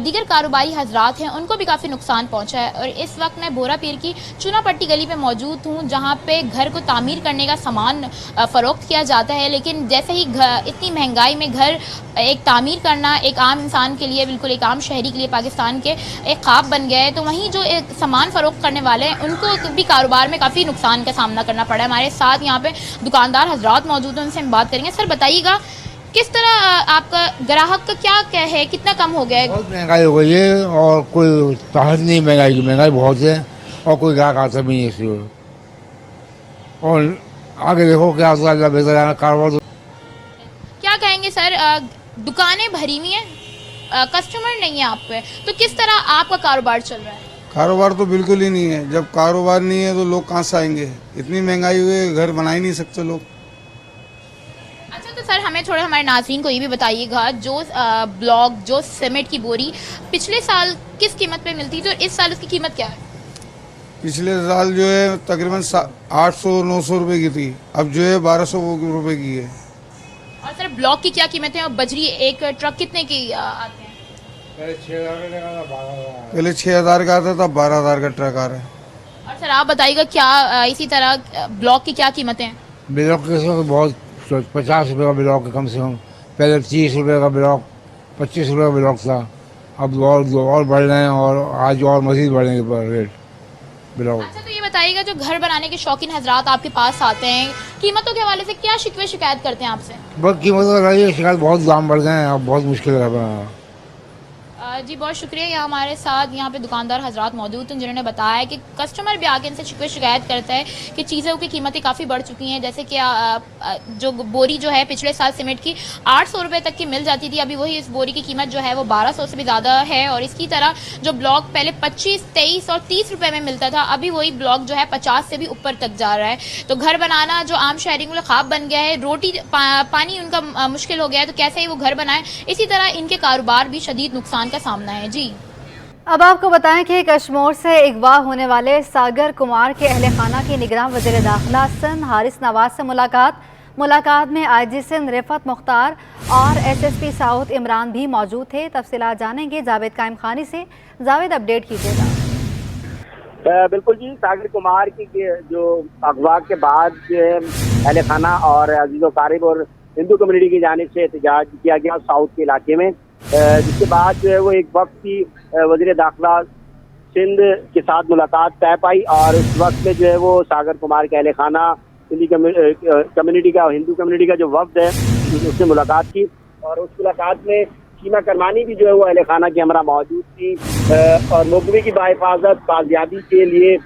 [SPEAKER 4] दीगर कारोबारी हजरात हैं उनको भी काफ़ी नुकसान पहुंचा है। और इस वक्त मैं बोरा पीर की चूना पट्टी गली पे मौजूद हूं, जहां पे घर को तामीर करने का सामान फ़रोख्त किया जाता है, लेकिन जैसे ही इतनी महंगाई में घर एक तामीर करना एक आम इंसान के लिए, बिल्कुल एक आम शहरी के लिए पाकिस्तान के एक ख्वाब बन गया है। तो वहीं जो एक सामान फ़रोख्त करने वाले हैं उनको भी कारोबार में काफ़ी नुकसान का सामना करना पड़ा है। हमारे साथ यहाँ पे दुकानदार हजरात मौजूद हैं, उनसे हम बात करेंगे। सर बताइए किस तरह आपका ग्राहक का क्या है, कितना कम हो गया है?
[SPEAKER 5] बहुत महंगाई हो गई है और कोई ताहत नहीं महंगाई की, महंगाई बहुत है और कोई ग्राहक आता भी नहीं इसी और आगे देखो क्या बेहतर कारोबार।
[SPEAKER 4] क्या कहेंगे सर, दुकानें भरी हुई हैं, कस्टमर नहीं है आप पे, तो किस तरह आपका कारोबार चल रहा है?
[SPEAKER 6] कारोबार तो बिल्कुल ही नहीं है। जब कारोबार नहीं है तो लोग कहाँ से आएंगे? इतनी महंगाई हुई है, घर बना ही नहीं सकते लोग।
[SPEAKER 4] तो सर हमें में थोड़ा हमारे नाज़रीन को ये भी बताइएगा, जो ब्लॉक, जो सीमेंट की बोरी पिछले साल किस कीमत पे मिलती थी और इस साल उसकी कीमत क्या है?
[SPEAKER 6] पिछले साल जो है तकरीबन 800-900 रुपए की थी, अब जो है 1200 रुपए की है।
[SPEAKER 4] और सर ब्लॉक की क्या कीमत है और बजरी एक ट्रक कितने की आते हैं?
[SPEAKER 6] पहले 6000 का आता था, 12,000 का ट्रक आ रहा है।
[SPEAKER 4] और सर आप बताइएगा क्या इसी तरह ब्लॉक की क्या कीमतें हैं?
[SPEAKER 5] ब्लॉक के बहुत 50 रुपये का ब्लॉक है कम से कम। पहले 30 रुपये का ब्लॉक, 25 रुपये का ब्लॉक था। अब और बढ़ रहे हैं और आज और मज़ीद बढ़ेंगे रेट ब्लॉक।
[SPEAKER 4] अच्छा, तो ये बताइएगा, जो घर बनाने के शौकीन हजरात आपके पास आते हैं, कीमतों के हवाले से क्या शिकायत करते हैं आपसे?
[SPEAKER 5] बस कीमत तो रही है, शिकायत बहुत दाम बढ़ गए हैं, अब बहुत मुश्किल है बनाना।
[SPEAKER 4] जी बहुत शुक्रिया। यहाँ हमारे साथ यहाँ पे दुकानदार हजरात मौजूद हैं जिन्होंने बताया कि कस्टमर भी आके इनसे शिकायत करता है कि चीज़ों की कीमतें काफ़ी बढ़ चुकी हैं। जैसे कि जो बोरी जो है पिछले साल सीमेंट की 800 रुपये तक की मिल जाती थी, अभी वही इस बोरी की कीमत जो है वो 1200 से भी ज़्यादा है। और इसकी तरह जो ब्लॉक पहले 25, 23 और 30 रुपये में मिलता था, अभी वही ब्लॉक जो है 50 से भी ऊपर तक जा रहा है। तो घर बनाना जो आम शहरी के लिए ख्वाब बन गया है, रोटी पानी उनका मुश्किल हो गया है, तो कैसे ही वो घर बनाए। इसी तरह इनके कारोबार भी शदीद नुकसान का सामना है। जी
[SPEAKER 1] अब आपको बताएं कि कश्मीर से अगवा होने वाले सागर कुमार के अहले खाना की निगरान वज़ीर दाखिला सिंध हारिस नवाज से मुलाकात में आईजी सिंध रिफत मुख्तार और एसएसपी साउथ इमरान भी मौजूद थे। तफसीलात जानेंगे जावेद कायम खानी से। जावेद, अपडेट कीजिएगा।
[SPEAKER 2] बिल्कुल जी, सागर कुमार की जो अगवा के बाद जो है अहले खाना और अजीज़ो कारिब और हिंदू कम्युनिटी की जानिब से एहतजाज किया गया साउथ के इलाके में, जिसके बाद जो है वो एक वक्त की वज़ीर दाखिला सिंध के साथ मुलाकात तय पाई और उस वक्त में जो है वो सागर कुमार के अहले खाना सिंधी कम्युनिटी का और हिंदू कम्युनिटी का जो वफ्द है उससे मुलाकात की। और उस मुलाकात में शीमा करमानी भी जो है वो अहले खाना की हमरा मौजूद थी और मुकदमे की बाहिफाजत बाजियाबी के लिए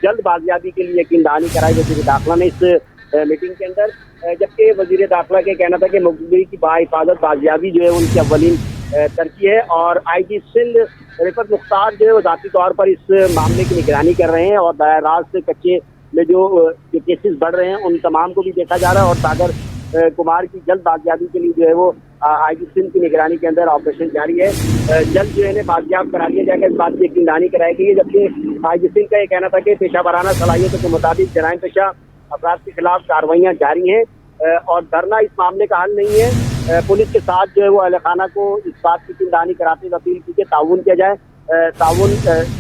[SPEAKER 2] जल्द बाजियाबी के लिए यकीन दहानी कराई वज़ीर दाखिला ने इस मीटिंग के अंदर। जबकि वज़ीर दाखिला का कहना था कि मुकदमे की बाहिफाजत बाजियाबी जो है उनकी अव्वलीन तरजीह है और आईजी सिंध रिफत मुख्तार जो है वो ज़ाती तौर पर इस मामले की निगरानी कर रहे हैं और दायर रास्त से कच्चे में जो केसेस बढ़ रहे हैं उन तमाम को भी देखा जा रहा है। और सागर कुमार की जल्द बाजियाबी के लिए जो है वो आईजी सिंध की निगरानी के अंदर ऑपरेशन जारी है। जल्द जो है बाजियाब करा दिया जाएगा, इस बात की यकीन दहानी कराई गई है। जबकि आईजी सिंध का ये कहना था कि पेशा वाराना सलाहियतों के मुताबिक जराइम पेशा अपराध के खिलाफ कार्रवाइयाँ जारी हैं और धरना इस मामले का हल नहीं है। पुलिस के साथ जो है वो अहले खाना को इस बात की यकीन दहानी कराते हुए अपील की कि ताउन किया जाए। ताउन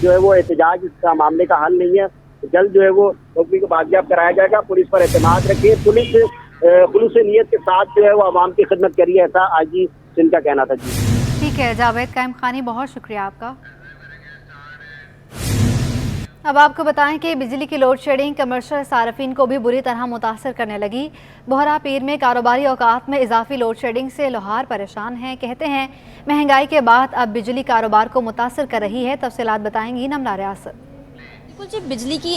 [SPEAKER 2] जो है वो एहतजाज इसका मामले का हल नहीं है। जल्द जो है वो मुकदमे को बाजियाब कराया जाएगा। पुलिस पर एतमाद रखिए, पुलिस खुलूस नीयत के साथ जो है वो आवाम की खिदमत करिए, ऐसा आईजी सिंध का कहना था। जी
[SPEAKER 1] ठीक है जावेद कायम खानी, बहुत शुक्रिया आपका। अब आपको बताएं कि बिजली की लोड शेडिंग कमर्शियल सार्फिन को भी बुरी तरह मुतासर करने लगी। बोहरा पीर में कारोबारी औकात में इजाफी लोड शेडिंग से लोहार परेशान हैं। कहते हैं महंगाई के बाद अब बिजली कारोबार को मुतासर कर रही है। तफसीलात बताएंगी नमला रियासत।
[SPEAKER 7] बिल्कुल जी, बिजली की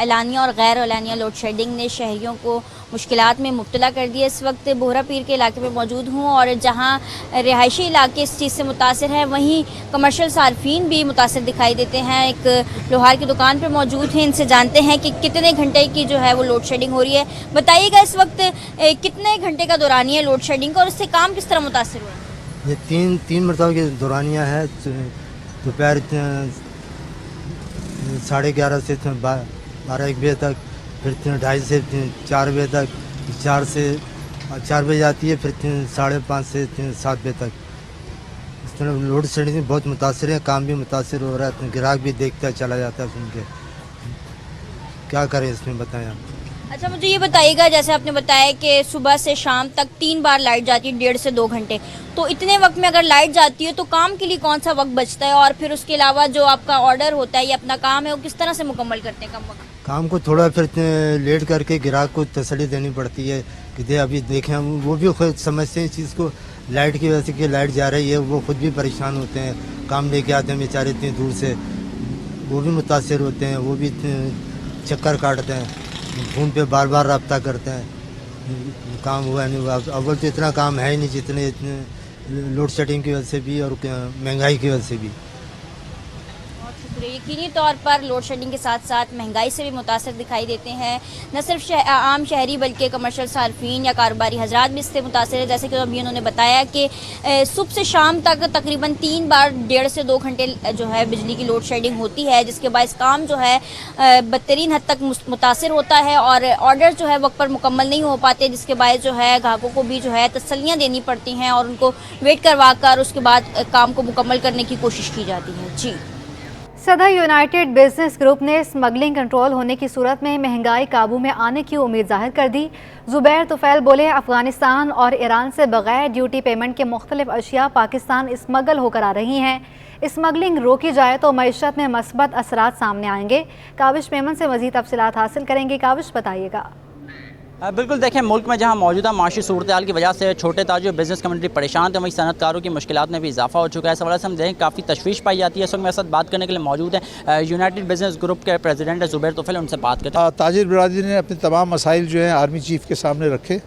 [SPEAKER 7] एलानिया और गैर एलानिया लोड शेडिंग ने शहरियों को मुश्किलात में मुब्तला कर दिया। इस वक्त बोहरा पीर के इलाके में मौजूद हूँ और जहाँ रिहायशी इलाके इस चीज़ से मुतासर हैं, वहीं कमर्शियल सार्फिन भी मुतासर दिखाई देते हैं। एक लोहार की दुकान पर मौजूद हैं, इनसे जानते हैं कि कितने घंटे की जो है वो लोड शेडिंग हो रही है। बताइएगा इस वक्त कितने घंटे का दौरानिया है लोड शेडिंग का और इससे काम किस तरह मुतासर हुआ है?
[SPEAKER 8] ये तीन मरतबा की दौरानिया है। दोपहर 11:30 से 12-1 बजे तक, फिर 2:30 से 4 बजे तक, 4 बजे आती है, फिर 5:30 से 7 बजे तक। इस तरह लोड शेडिंग बहुत मुतासर है, काम भी मुतासर हो रहा है, ग्राहक भी देखता चला जाता है सुन के। क्या करें इसमें, बताएं आप।
[SPEAKER 7] अच्छा, मुझे ये बताइएगा, जैसे आपने बताया कि सुबह से शाम तक 3 बार लाइट जाती है, 1.5 से 2 घंटे, तो इतने वक्त में अगर लाइट जाती है तो काम के लिए कौन सा वक्त बचता है? और फिर उसके अलावा जो आपका ऑर्डर होता है या अपना काम है वो किस तरह से मुकम्मल करते हैं कम वक्त?
[SPEAKER 8] काम को थोड़ा फिर लेट करके ग्राहक को तसल्ली देनी पड़ती है कि दे अभी देखें, वो भी खुद समझते हैं इस चीज़ को, लाइट की वजह से कि लाइट जा रही है, वो खुद भी परेशान होते हैं, काम लेके आते हैं बेचारे इतनी दूर से, वो भी मुतासर होते हैं, वो भी चक्कर काटते हैं, फ़ोन पे बार बार रब्ता करते हैं, काम हुआ नहीं हुआ। अव्वल तो इतना काम है ही नहीं जितने लोड शेडिंग की वजह से भी और महंगाई की वजह से भी।
[SPEAKER 7] यकीनी तौर पर लोड शेडिंग के साथ साथ महंगाई से भी मुतासर दिखाई देते हैं। न सिर्फ आम शहरी बल्कि कमर्शियल सार्फिन या कारोबारी हजरात भी इससे मुतासर है। जैसे कि अभी उन्होंने बताया कि सुबह से शाम तक तकरीबन 3 बार 1.5 से 2 घंटे जो है बिजली की लोड शेडिंग होती है, जिसके बायस काम जो है बदतरीन हद तक मुतासर होता है और ऑर्डर जो है वक्त पर मुकम्मल नहीं हो पाते, जिसके बायस जो है ग्राहकों को भी जो है तसल्लियाँ देनी पड़ती हैं और उनको वेट करवा कर उसके बाद काम को मुकम्मल करने की कोशिश की जाती है। जी,
[SPEAKER 1] सदर यूनाइटेड बिजनेस ग्रुप ने स्मगलिंग कंट्रोल होने की सूरत में महंगाई काबू में आने की उम्मीद जाहिर कर दी। जुबैर तुफैल बोले, अफगानिस्तान और ईरान से बगैर ड्यूटी पेमेंट के मुख्तलिफ अशिया पाकिस्तान स्मगल होकर आ रही हैं। स्मगलिंग रोकी जाए तो मईशत में मस्बत असरात सामने आएंगे। काविश मेमन से मज़ीद तफसीलात हासिल करेंगे। काविश, बताइएगा।
[SPEAKER 9] बिल्कुल, देखें, मुल्क में जहां मौजूदा माशी सूरत हाल की वजह से छोटे ताजर बिजनेस कम्युनिटी परेशान थे, वहीं सनतकारों की मुश्किलात में भी इजाफा हो चुका है। इस वजह से हम देखें काफ़ी तशवीश पाई जाती है। इस वक्त मेरे साथ बात करने के लिए मौजूद है यूनाइटेड बिजनेस ग्रुप के प्रेसिडेंट जुबैर तुफैल, उनसे बात करते हैं।
[SPEAKER 10] ताजिर बिरादरी ने अपने तमाम मसाइल जो हैं आर्मी चीफ के सामने रखे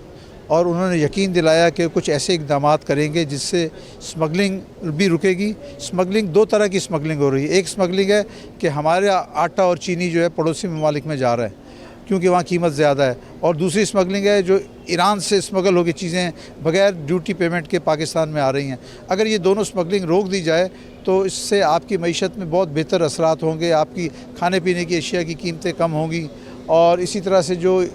[SPEAKER 10] और उन्होंने यकीन दिलाया कि कुछ ऐसे इक़दाम करेंगे जिससे स्मगलिंग भी रुकेगी। स्मगलिंग 2 तरह की स्मगलिंग हो रही है। एक स्मगलिंग है कि हमारे आटा और चीनी जो है पड़ोसी ममालिक में जा रहा है क्योंकि वहाँ कीमत ज़्यादा है, और दूसरी स्मगलिंग है जो ईरान से स्मगल होकर चीज़ें बगैर ड्यूटी पेमेंट के पाकिस्तान में आ रही हैं। अगर ये दोनों स्मगलिंग रोक दी जाए तो इससे आपकी मईशत में बहुत बेहतर असरात होंगे, आपकी खाने पीने की अशिया की कीमतें कम होंगी, और इसी तरह से जो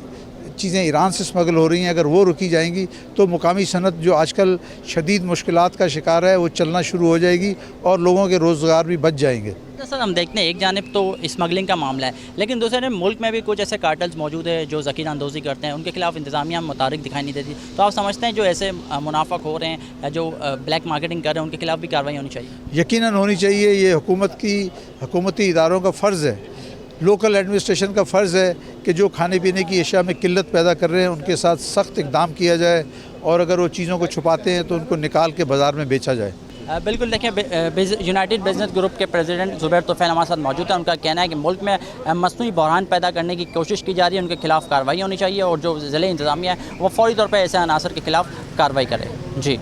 [SPEAKER 10] चीज़ें ईरान से स्मगल हो रही हैं अगर वो रुकी जाएंगी तो मुकामी सनत जो आजकल शदीद मुश्किलात का शिकार है वो चलना शुरू हो जाएगी और लोगों के रोज़गार भी बच जाएंगे।
[SPEAKER 9] सर, हम देखते हैं एक जानिब तो स्मगलिंग का मामला है, लेकिन दूसरे मुल्क में भी कुछ ऐसे कार्टल्स मौजूद है जो ज़ख़ीरा अंदोज़ी करते हैं, उनके खिलाफ इंतज़ामिया मुतारिक दिखाई नहीं देती। तो आप समझते हैं जो ऐसे मुनाफक हो रहे हैं, जो ब्लैक मार्केटिंग कर रहे हैं, उनके खिलाफ भी कार्रवाई होनी चाहिए?
[SPEAKER 10] यकीनन होनी चाहिए। ये हुकूमती इदारों का फ़र्ज़ है, लोकल एडमिनिस्ट्रेशन का फ़र्ज़ है कि जो खाने पीने की अशिया में किल्लत पैदा कर रहे हैं उनके साथ सख्त इक़दाम किया जाए, और अगर वो चीज़ों को छुपाते हैं तो उनको निकाल के बाज़ार में बेचा जाए।
[SPEAKER 9] बिल्कुल, देखें, यूनाइटेड बिजनेस ग्रुप के प्रेसिडेंट जुबैर तुफैल हमारे साथ मौजूद है। उनका कहना है कि मुल्क में मसनूई बहरान पैदा करने की कोशिश की जा रही है, उनके खिलाफ कार्रवाई होनी चाहिए और जो ज़िले इंतज़ामिया है वो फौरी तौर पर ऐसे अनासर के खिलाफ कार्रवाई करे। जी,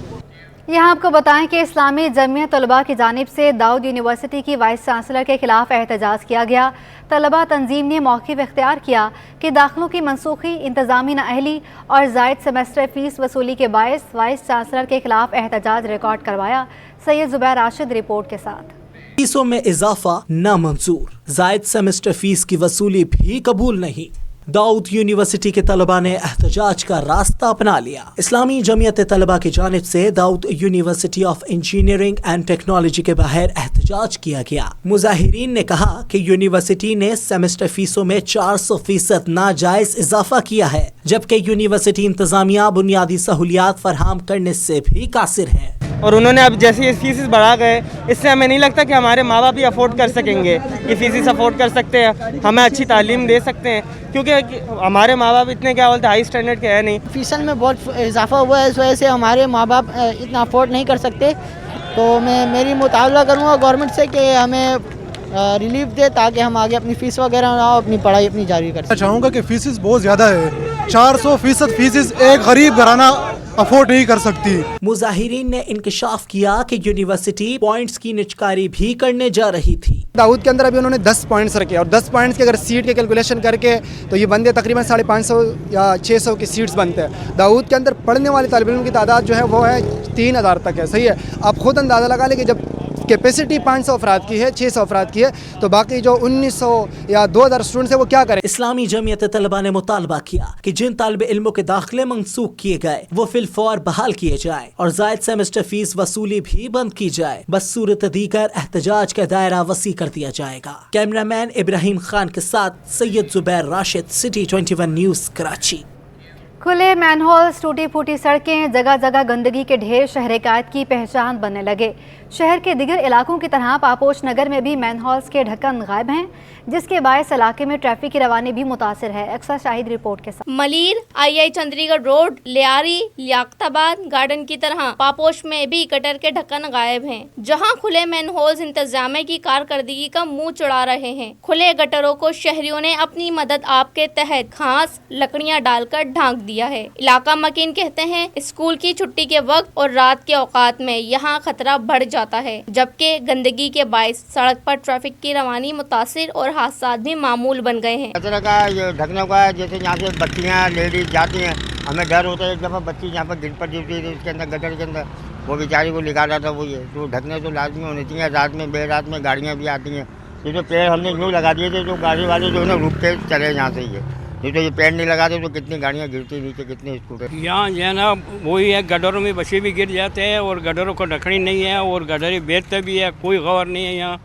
[SPEAKER 1] यहाँ आपको बताएं कि इस्लामी जमीयत तलबा की जानिब से दाऊद यूनिवर्सिटी की वाइस चांसलर के खिलाफ एहतजाज किया गया। तलबा तंजीम ने मौक़िफ़ इख्तियार किया कि दाखिलों की मनसूखी, इंतज़ामी नाअहली और ज़ायद सेमेस्टर फ़ीस वसूली के बायस वाइस चांसलर के खिलाफ एहतजाज रिकॉर्ड करवाया। सैयद जुबैर राशिद रिपोर्ट के साथ।
[SPEAKER 11] फीसों में इजाफा नामंजूर, ज़ायद सेमेस्टर फीस की वसूली भी कबूल नहीं। दाऊद यूनिवर्सिटी के तलबा ने एहतजाज का रास्ता अपना लिया। इस्लामी जमीयत तलबा की जानिब से Dawood University of Engineering and Technology के बाहर एहतजाज किया गया। मुजाहिरीन ने कहा कि यूनिवर्सिटी ने सेमेस्टर फीसों में 400% नाजायज इजाफा किया है, जबकि यूनिवर्सिटी इंतजामिया बुनियादी सहूलियात फराहम करने से भी कासिर है।
[SPEAKER 12] और उन्होंने अब जैसे ये फीस बढ़ा गए, इससे हमें नहीं लगता कि हमारे माँ बाप भी अफोर्ड कर सकेंगे। ये फीस अफोर्ड कर सकते हैं, हमें अच्छी तालीम दे सकते हैं, क्योंकि हमारे माँ बाप इतने क्या बोलते हाई स्टैंडर्ड के है नहीं।
[SPEAKER 13] फीसन में बहुत इजाफा हुआ है, इस वजह से हमारे माँ बाप इतना अफोर्ड नहीं कर सकते। तो मैं मेरी मुतालबा करूँगा गवर्नमेंट से कि हमें रिलीफ दे ताकि हम आगे अपनी फ़ीस वगैरह ना अपनी पढ़ाई अपनी जारी कर सकें।
[SPEAKER 14] चाहूँगा कि फीसिस बहुत ज़्यादा है, 400% फीसिस एक गरीब घराना अफोर्ड नहीं कर सकती।
[SPEAKER 11] मुजाहिरीन ने इंकशाफ किया कि यूनिवर्सिटी पॉइंट्स की निचकारी भी करने जा रही थी।
[SPEAKER 15] दाऊद के अंदर अभी उन्होंने 10 पॉइंट्स रखे और 10 पॉइंट्स के अगर सीट के कैलकुलेशन करके तो ये बनते तकरीबन 550 या 600 की सीट्स बनते हैं। दाऊद के अंदर पढ़ने वाले तालिब इल्म की तादाद जो है वो है 3000 तक है। सही है, आप खुद अंदाज़ा लगा लें कि जब कैपेसिटी 500 अफराद की है, 600 अफराद की है, तो बाकी जो 1900 या 2000 स्टूडेंट्स है वो क्या करें।
[SPEAKER 11] इस्लामी जमीयत तलबा ने मुतालबा किया कि जिन तालिब इल्मों के दाखिले मनसूख किए गए वो फिलफौर बहाल किए जाए और जायद सेमेस्टर फीस वसूली भी बंद की जाए। बस सूरत दीगर एहतजाज का दायरा वसी कर दिया जाएगा। कैमरामैन इब्राहिम खान के साथ सैयद जुबैर राशिद, सिटी 21 न्यूज़, कराची।
[SPEAKER 1] खुले मैनहोल्स, टूटी फूटी सड़कें, जगह जगह गंदगी के ढेर शहर कायद की पहचान बनने लगे। शहर के दिगर इलाकों की तरह पापोश नगर में भी मैनहोल्स के ढक्कन गायब हैं, जिसके बायस इलाके में ट्रैफिक की रवानी भी मुतासिर है। अक्सर शाहिद रिपोर्ट के साथ।
[SPEAKER 16] मलीर, आई चंद्रीगढ़ रोड, लियारी, लियाकताबाद गार्डन की तरह पापोश में भी गटर के ढक्कन गायब हैं, जहां खुले मैनहोल्स इंतजामिया की कारकर्दगी का मुंह चढ़ा रहे हैं। खुले गटरों को शहरियों ने अपनी मदद आप के तहत घास, लकड़ियां डालकर ढांक दिया है। इलाका मकीन कहते हैं स्कूल की छुट्टी के वक्त और रात के औकात में यहाँ खतरा बढ़ जाता है, जबकि गंदगी के बायस सड़क पर ट्रैफिक की रवानी मुतासिर और हादसा भी मामूल बन गए हैं।
[SPEAKER 17] कचरा का ढकने का, जैसे यहाँ से बच्चियाँ लेडीज जाती हैं, हमें डर होता है एक दफ़ा बच्ची यहाँ पर गिर पर गिरती थी उसके अंदर गटर के अंदर, वो बेचारी को निकाला था। वो ये तो ढकने तो लाजमी होनी चाहिए। रात में बेरात में गाड़ियाँ भी आती हैं, ये तो पेड़ हमने यूँ लगा दिए थे तो गाड़ी वाले जो है ना रुक के चले यहाँ से। ये तो ये पेड़ नहीं लगाते तो कितनी गाड़ियाँ गिरती नीचे, कितने स्कूटर।
[SPEAKER 18] यहाँ जो है ना वही है, गडरों में बच्चे भी गिर जाते हैं और गडरों को ढकनी नहीं है और गडरे बेचते भी है, कोई गौर नहीं है। यहाँ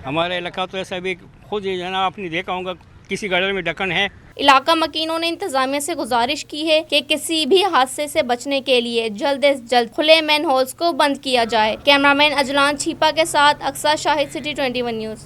[SPEAKER 18] हमारा इलाका तो ऐसा भी खुद जो है ना आपने देखा होगा किसी गडर में ढक्कन है।
[SPEAKER 16] इलाका मकीनों ने इंतजामिया से गुजारिश की है कि किसी भी हादसे से बचने के लिए जल्द से जल्द खुले मैन होल्स को बंद किया जाए। कैमरामैन अजलान छीपा के साथ अक्सर शाहिद, सिटी 21 न्यूज़।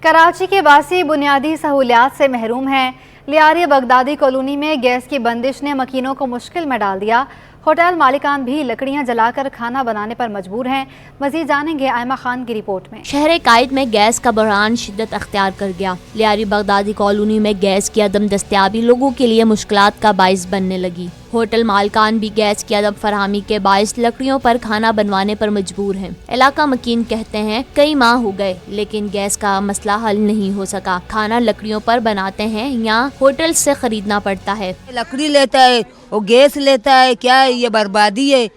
[SPEAKER 1] कराची के बासी बुनियादी सहूलियात से महरूम हैं। लियारी बगदादी कॉलोनी में गैस की बंदिश ने मकीनों को मुश्किल में डाल दिया। होटल मालिकान भी लकड़ियां जलाकर खाना बनाने पर मजबूर हैं। मजीद जानेंगे आयमा खान की रिपोर्ट में।
[SPEAKER 19] शहर कायद में गैस का बहरान शिद्दत अख्तियार कर गया। लियारी बगदादी कॉलोनी में गैस की अदम दस्तयाबी लोगों के लिए मुश्किलात का बाइस बनने लगी। होटल मालकान भी गैस की अदम फरहमी के बाइस लकड़ियों पर खाना बनवाने पर मजबूर हैं। इलाका मकीन कहते हैं कई माह हो गए लेकिन गैस का मसला हल नहीं हो सका। खाना लकड़ियों पर बनाते हैं या होटल से खरीदना पड़ता है।
[SPEAKER 20] लकड़ी लेता है और गैस लेता है, क्या ये बर्बादी है।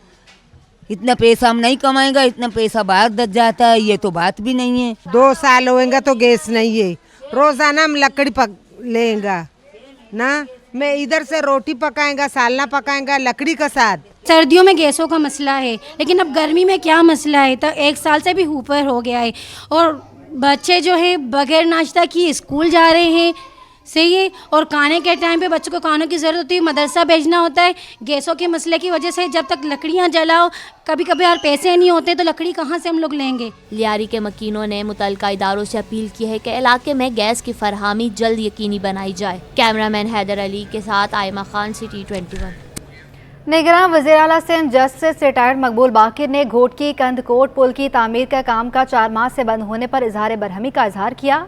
[SPEAKER 20] इतना पैसा हम नहीं कमाएगा, इतना पैसा बाहर दस जाता है, ये तो बात भी नहीं है।
[SPEAKER 21] 2 साल होएगा तो गैस नहीं है, रोजाना हम लकड़ी पक लेगा ना। मैं इधर से रोटी पकाएगा, सालना पकाएगा लकड़ी का साथ।
[SPEAKER 22] सर्दियों में गैसों का मसला है, लेकिन अब गर्मी में क्या मसला है, तो 1 साल से भी ऊपर हो गया है और बच्चे जो है बगैर नाश्ता किए स्कूल जा रहे हैं। सही है। और खाने के टाइम पे बच्चों को खानों की ज़रूरत होती है, मदरसा भेजना होता है। गैसों के मसले की वजह से जब तक लकड़ियाँ जलाओ, कभी कभी यार पैसे नहीं होते तो लकड़ी कहाँ से हम लोग लेंगे।
[SPEAKER 19] लियारी के मकीनों ने मुतल्लिका इदारों से अपील की है कि इलाके में गैस की फरहमी जल्द यकीनी बनाई जाए। कैमरामैन हैदर अली के साथ आयमा खान, सिटी 21।
[SPEAKER 1] निगरान वज़ीर आला सिंध जस्टिस रिटायर्ड मकबूल बाकिर ने घोटकी कंदकोट पुल की तामीर का काम का 4 माह से बंद होने पर इजहार बरहमी का इजहार किया।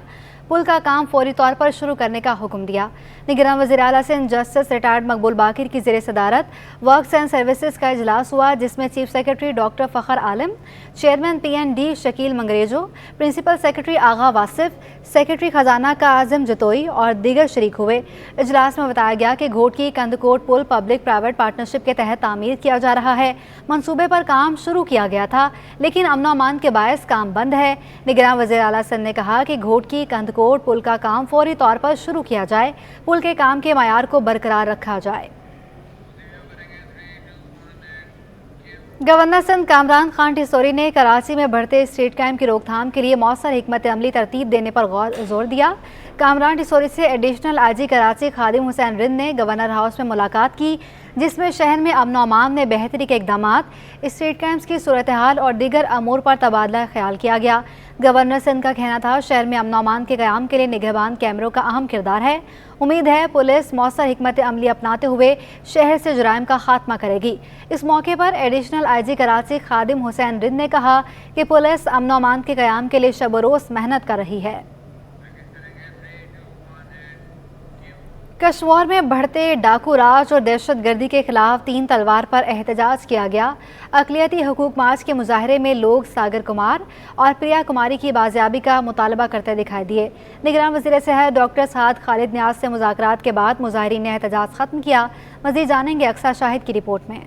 [SPEAKER 1] पुल का काम फौरी तौर पर शुरू करने का हुक्म दिया। निगरान वज़ीर आला सिंध जस्टिस रिटायर्ड मकबूल बाकिर की ज़ेर सदारत वर्क्स एंड सर्विसेज का इजलास हुआ, जिसमें chief secretary doctor Fakhar Alam, chairman PND Shakeel Mangrejo, principal secretary Agha Wasif, secretary खजाना का आज़म जतोई और दीगर शरीक हुए। इजलास में बताया गया कि घोटकी कंदकोट पुल पब्लिक प्राइवेट पार्टनरशिप के तहत तामीर किया जा रहा है। मंसूबे पर काम शुरू किया गया था लेकिन अमन अमान के बायस काम बंद है। निगरान वज़ीर आला सिंध ने कहा कि घोटकी कंदकोट पुल का काम फौरी तौर पर शुरू किया जाए, पुल के काम के मयार को बरकरार रखा जाए। गवर्नर सिंध कामरान खान टिसोरी ने कराची में बढ़ते स्ट्रीट क्राइम की रोकथाम के लिए मौसर हिकमत अमली तरतीब देने पर जोर दिया। कामरान टिसोरी से एडिशनल IG कराची खादिम हुसैन रिंद ने गवर्नर हाउस में मुलाकात की, जिसमें शहर में अमन अमान में बेहतरी के इकदाम, स्ट्रीट क्राइम्स की सूरत हाल और दीगर अमूर पर तबादला ख्याल किया गया। गवर्नर सिंध का कहना था शहर में अमन अमान के क़याम के लिए निगहबान कैमरों का अहम किरदार है। उम्मीद है पुलिस मौसर हिकमत अमली अपनाते हुए शहर से जुराइम का खात्मा करेगी। इस मौके पर एडिशनल IG कराची खादिम हुसैन रिंद ने कहा कि पुलिस अमन अमान के क़याम के लिए शब रोज़ मेहनत कर रही है। कश्मीर में बढ़ते डाकू राज और दहशत गर्दी के खिलाफ 3 तलवार पर एहतजाज किया गया। अक़लियती हकूक़ मार्च के मुजाहरे में लोग सागर कुमार और प्रिया कुमारी की बाजियाबी का मुतालबा करते दिखाई दिए। निगरान वज़ीर सेहत डॉक्टर साद खालिद न्याज से मुज़ाकरात के बाद मुजाहिरीन ने एहतजाज ख़त्म किया। मज़ीद जानेंगे अक्सर शाहिद की रिपोर्ट में।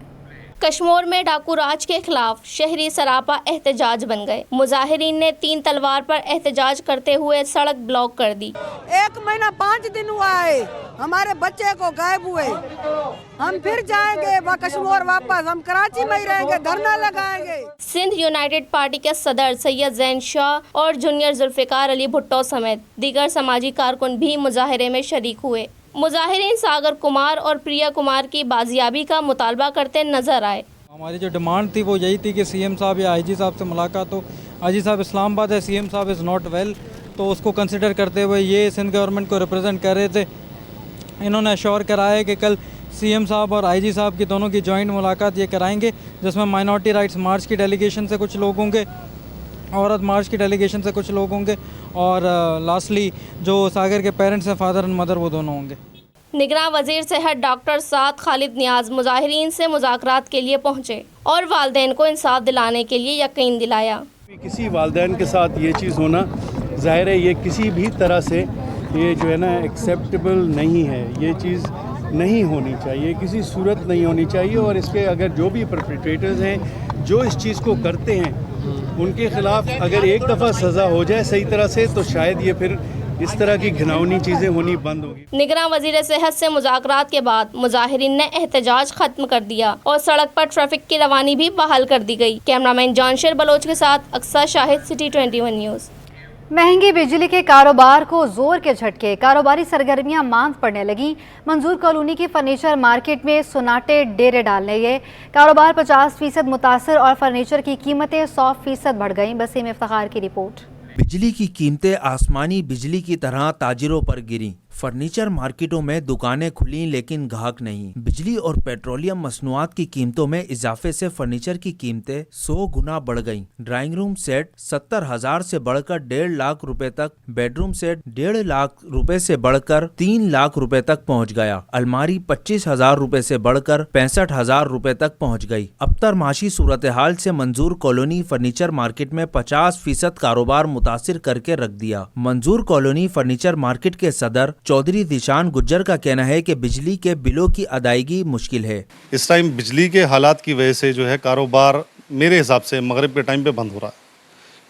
[SPEAKER 16] कश्मीर में डाकू राज के खिलाफ शहरी सरापा एहतजाज बन गए। मुजाहिरीन ने 3 तलवार पर एहतजाज करते हुए सड़क ब्लॉक कर दी।
[SPEAKER 21] 1 महीना 5 दिन हुआ है, हमारे बच्चे को गायब हुए। हम फिर जाएंगे कश्मीर वापस, हम कराची में ही रहेंगे, धरना लगाएंगे।
[SPEAKER 16] सिंध यूनाइटेड पार्टी के सदर सैयद जैन शाह और जूनियर जुल्फ़िकार अली भुट्टो समेत दीगर समाजी कारकुन भी मुजाहरे में शरीक हुए। मुजाहिरीन सागर कुमार और प्रिया कुमार की बाजियाबी का मुतालबा करते नजर आए।
[SPEAKER 23] हमारी जो डिमांड थी वो यही थी कि CM साहब या IG साहब से मुलाकात हो। IG साहब इस्लामाबाद है, CM साहब इज़ नॉट वेल, तो उसको कंसिडर करते हुए ये सिंध गवर्नमेंट को रिप्रेजेंट कर रहे थे। इन्होंने अश्योर कराया कि कल CM साहब और IG साहब की दोनों की जॉइंट मुलाकात ये कराएंगे, जिसमें माइनॉरिटी राइट्स मार्च की डेलीगेशन से कुछ लोग होंगे, औरत मार्च की डेलीगेशन से कुछ लोग होंगे और लास्टली जो सागर के पेरेंट्स हैं, फादर एंड मदर, वो दोनों होंगे।
[SPEAKER 16] निगरान वजीर सेहत डॉक्टर साद खालिद नियाज मुजाहिरीन से मुज़ाकरात के लिए पहुँचे और वालिदैन को इंसाफ दिलाने के लिए यकीन दिलाया।
[SPEAKER 3] किसी वालिदैन के साथ ये चीज़ होना ज़ाहिर है ये किसी भी तरह से ये जो है ना एक्सेप्टेबल नहीं है, ये चीज़ नहीं होनी चाहिए, किसी सूरत नहीं होनी चाहिए। और इसके अगर जो भी परपेट्रेटर्स हैं जो इस चीज़ को करते हैं उनके ख़िलाफ़ अगर एक दफ़ा सज़ा हो जाए सही तरह से तो शायद ये फिर इस तरह की घिनौनी चीज़ें होनी बंद होगी।
[SPEAKER 16] निगरान वजीर सेहत से मुज़ाकरात के बाद मुजाहिरीन ने एहतजाज खत्म कर दिया और सड़क पर ट्रैफिक की रवानी भी बहाल कर दी गई। कैमरामैन जानशेर बलोच के साथ अक्सा शाहिद, सिटी 21 न्यूज़।
[SPEAKER 1] महंगी बिजली के कारोबार को जोर के झटके, कारोबारी सरगर्मियां मांद पड़ने लगी। मंजूर कॉलोनी की फर्नीचर मार्केट में सुनाटे डेरे डालने गए। कारोबार 50% मुतासर और फर्नीचर की कीमतें 100% बढ़ गईं। वसीम इफ्तिखार की रिपोर्ट।
[SPEAKER 5] बिजली की कीमतें आसमानी बिजली की तरह ताजिरों पर गिरी। फर्नीचर मार्केटों में दुकानें खुली लेकिन ग्राहक नहीं। बिजली और पेट्रोलियम मसनूआत की कीमतों में इजाफे से फर्नीचर की कीमतें 100 गुना बढ़ गईं। ड्राइंग रूम सेट 70,000 से बढ़कर 1.5 लाख रुपए तक, बेडरूम सेट 1.5 लाख रुपए से बढ़कर 3 लाख रुपए तक पहुंच गया। अलमारी 25,000 रुपए से बढ़कर 65,000 रुपए तक पहुंच गई। अबतर माशी सूरत हाल से मंजूर कॉलोनी फर्नीचर मार्केट में 50% कारोबार मुतासिर करके रख दिया। मंजूर कॉलोनी फर्नीचर मार्केट के सदर चौधरी दिशान गुज्जर का कहना है कि बिजली के बिलों की अदायगी मुश्किल है।
[SPEAKER 6] इस टाइम बिजली के हालात की वजह से जो है कारोबार मेरे हिसाब से मगरिब के टाइम पे बंद हो रहा है,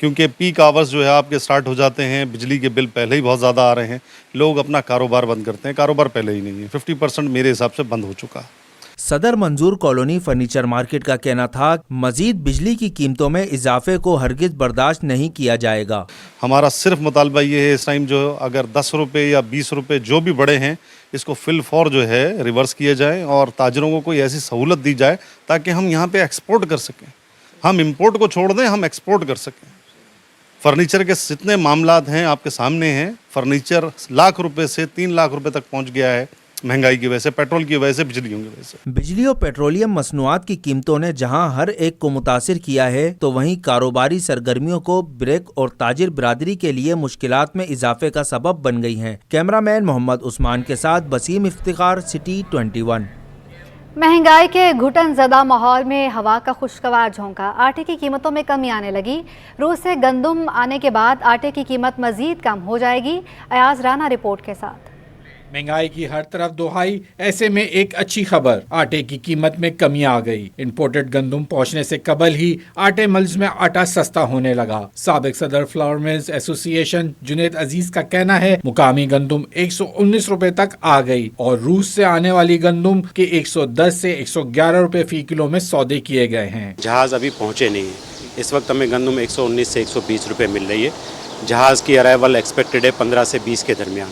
[SPEAKER 6] क्योंकि पीक आवर्स जो है आपके स्टार्ट हो जाते हैं, बिजली के बिल पहले ही बहुत ज़्यादा आ रहे हैं, लोग अपना कारोबार बंद करते हैं। कारोबार पहले ही नहीं है, 50% मेरे हिसाब से बंद हो चुका है।
[SPEAKER 5] सदर मंजूर कॉलोनी फर्नीचर मार्केट का कहना था मजीद बिजली की कीमतों में इजाफे को हरगिज बर्दाश्त नहीं किया जाएगा।
[SPEAKER 6] हमारा सिर्फ मुतालबा ये है इस टाइम जो अगर 10 रुपये या 20 रुपये जो भी बढ़े हैं इसको फिल फॉर जो है रिवर्स किए जाए और ताजरों को कोई ऐसी सहूलत दी जाए ताकि हम यहाँ पे एक्सपोर्ट कर सकें। हम इंपोर्ट को छोड़ दें, हम एक्सपोर्ट कर सकें। फर्नीचर के जितने मामलात हैं आपके सामने हैं। फर्नीचर लाख रुपए से 3 लाख रुपए तक पहुँच गया है, महंगाई की वजह से, पेट्रोल की वजह से, बिजलियों की वजह से।
[SPEAKER 5] बिजली और पेट्रोलियम मसनूआत की कीमतों ने जहां हर एक को मुतासिर किया है तो वहीं कारोबारी सरगर्मियों को ब्रेक और ताजिर बिरादरी के लिए मुश्किलात में इजाफे का सबब बन गई हैं। कैमरामैन मोहम्मद उस्मान के साथ वसीम इफ्तिखार, सिटी 21।
[SPEAKER 1] महंगाई के घुटन ज़दा माहौल में हवा का खुशगवार झोंका। आटे की कीमतों में कमी आने लगी। रूस से गंदम आने के बाद आटे की कीमत मजीद कम हो जाएगी। अयाज राना रिपोर्ट के साथ।
[SPEAKER 24] महंगाई की हर तरफ दोहाई, ऐसे में एक अच्छी खबर, आटे की कीमत में कमी आ गई। इंपोर्टेड गंदम पहुंचने से कबल ही आटे मिल्स में आटा सस्ता होने लगा। साबिक सदर फ्लावर मिल्स एसोसिएशन जुनैद अजीज का कहना है मुकामी गंदम 119 रुपए तक आ गई और रूस से आने वाली गंदम के 110 से 111 रुपए फी किलो में सौदे किए गए हैं।
[SPEAKER 25] जहाज अभी पहुँचे नहीं है। इस वक्त हमें गंदम 119 से 120 रुपए मिल रही है। जहाज की अराइवल एक्सपेक्टेड है 15 से 20 के दरमियान।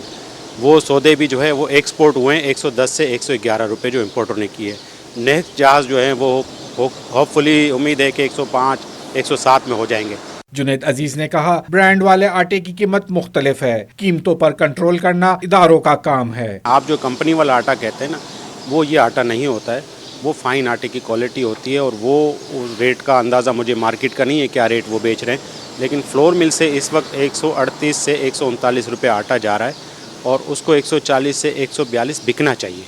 [SPEAKER 25] वो सौदे भी जो है वो एक्सपोर्ट हुए हैं 110 से 111 रुपए जो इम्पोर्टर ने किए। नेक्स्ट जहाज़ जो है वो होपफुली उम्मीद है कि 105, 107 में हो जाएंगे।
[SPEAKER 24] जुनैद अजीज ने कहा ब्रांड वाले आटे की कीमत मुख्तलिफ है, कीमतों पर कंट्रोल करना इदारों का काम है।
[SPEAKER 25] आप जो कंपनी वाला आटा कहते हैं ना, वो ये आटा नहीं होता है, वो फाइन आटे की क्वालिटी होती है और वो रेट का अंदाज़ा मुझे मार्केट का नहीं है क्या रेट वो बेच रहे हैं, लेकिन फ्लोर मिल से इस वक्त 138 से 139 रुपये आटा जा रहा है और उसको 140 से 142 बिकना चाहिए।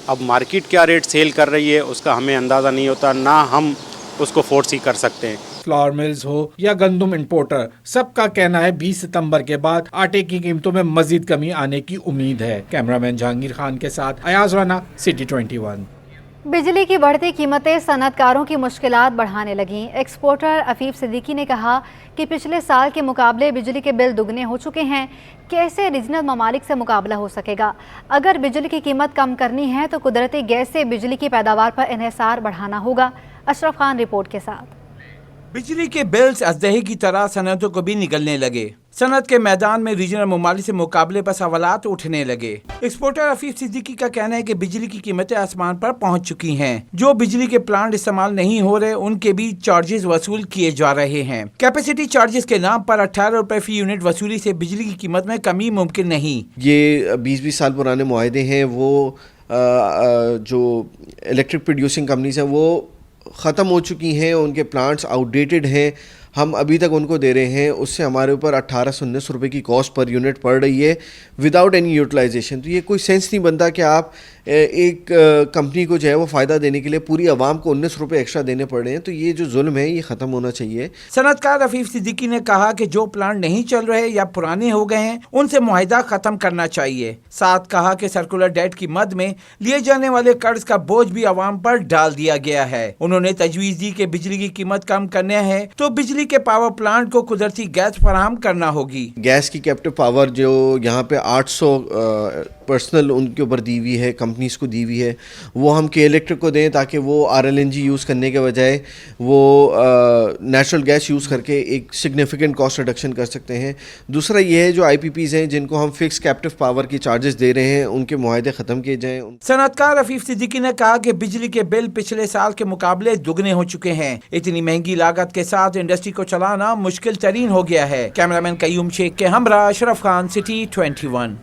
[SPEAKER 25] अब मार्केट क्या रेट सेल कर रही है उसका हमें अंदाज़ा नहीं होता, ना हम उसको फोर्स ही कर सकते हैं।
[SPEAKER 24] फ्लावर मिल्स हो या गंदम इंपोर्टर, सबका कहना है 20 सितंबर के बाद आटे की कीमतों में मजीद कमी आने की उम्मीद है। कैमरामैन जहांगीर खान के साथ अयाज राना, सिटी 21।
[SPEAKER 1] बिजली की बढ़ती कीमतें सनअतकारों की मुश्किलात बढ़ाने लगीं। एक्सपोर्टर अफीफ सिद्दीकी ने कहा कि पिछले साल के मुकाबले बिजली के बिल दुगने हो चुके हैं। कैसे रीजनल ममालिक से मुकाबला हो सकेगा? अगर बिजली की कीमत कम करनी है तो कुदरती गैस से बिजली की पैदावार पर इन्हिसार बढ़ाना होगा। अशरफ खान रिपोर्ट के साथ।
[SPEAKER 26] बिजली के बिल्स अजदही की तरह सनअतों को भी निकलने लगे। सनअत के मैदान में रीजनल ममालिक से मुकाबले पर सवालात उठने लगे। एक्सपोर्टर अफीफ सिद्दीकी का कहना है कि बिजली की कीमतें आसमान पर पहुंच चुकी हैं। जो बिजली के प्लांट इस्तेमाल नहीं हो रहे उनके भी चार्जेस वसूल किए जा रहे हैं। कैपेसिटी चार्जेस के नाम पर 18 रुपए फी यूनिट वसूली से बिजली की कीमत में कमी मुमकिन नहीं।
[SPEAKER 27] ये 20-20 साल पुराने मुआहदे हैं, वो जो इलेक्ट्रिक प्रोड्यूसिंग कंपनीज हैं वो ख़त्म हो चुकी हैं, उनके प्लांट्स आउटडेटेड हैं। हम अभी तक उनको दे रहे हैं, उससे हमारे ऊपर 1819 रुपये की कॉस्ट पर यूनिट पड़ रही है विदाउट एनी यूटिलाइजेशन। तो ये कोई सेंस नहीं बनता कि आप एक कंपनी को जो है वो फ़ायदा देने के लिए पूरी आवाम को 19 रुपये एक्स्ट्रा देने पड़ रहे हैं। तो ये जो जुल्म है ये ख़त्म होना चाहिए।
[SPEAKER 26] सनतकार रफीफ सिद्दीकी ने कहा कि जो प्लांट नहीं चल रहे या पुराने हो गए हैं उनसे मुआहिदा खत्म करना चाहिए। साथ कहा कि सर्कुलर डेट की मद में लिए जाने वाले कर्ज का बोझ भी आवाम पर डाल दिया गया है। उन्होंने तजवीज़ दी कि बिजली की कीमत कम करने है तो बिजली के पावर प्लांट को कुदरती गैस फराहम करना होगी।
[SPEAKER 27] गैस की कैप्टिव पावर जो यहाँ पे 800 पर्सनल उनके ऊपर दी हुई है, कंपनीज को दी हुई है, वो हम के इलेक्ट्रिक को दें ताकि वो RLNG यूज़ करने के बजाय वो नेचुरल गैस यूज़ करके एक सिग्निफिकेंट कॉस्ट रिडक्शन कर सकते हैं। दूसरा ये है जो IPPs हैं जिनको हम फिक्स कैप्टिव पावर की चार्जेस दे रहे हैं, उनके मुआहदे ख़त्म किए जाएँ।
[SPEAKER 26] सनतकार रफीफ सिद्दीकी ने कहा कि बिजली के बिल पिछले साल के मुकाबले दुगने हो चुके हैं। इतनी महंगी लागत के साथ इंडस्ट्री को चलाना मुश्किल तरीन हो गया है। कैमरामैन कयूम शेख के हमरा अशरफ खान, सिटी 21।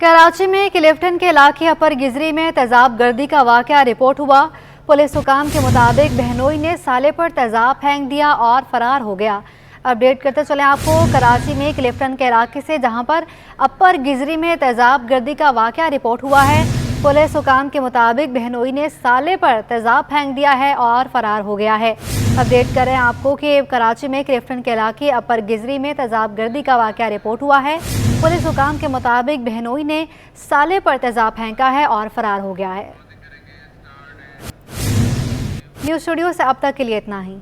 [SPEAKER 1] कराची में क्लिफ्टन के इलाके अपर गिजरी में तेजाब गर्दी का वाकया रिपोर्ट हुआ। पुलिस हुकाम के मुताबिक बहनोई ने साले पर तेजाब फेंक दिया और फरार हो गया। अपडेट करते चले आपको कराची में क्लिफ्टन के इलाके से, जहां पर अपर गिजरी में तेजाब गर्दी का वाकया रिपोर्ट हुआ है। पुलिस हुकाम के मुताबिक बहनोई ने साले पर तेजाब फेंक दिया है और फरार हो गया है। अपडेट करें आपको कि कराची में क्लिफ्टन के इलाके अपर गिजरी में तेजाब गर्दी का वाकया रिपोर्ट हुआ है। पुलिस हुकाम के मुताबिक बहनोई ने साले पर तेजाब फेंका है और फरार हो गया है। न्यूज़ स्टूडियो से अब तक के लिए इतना ही।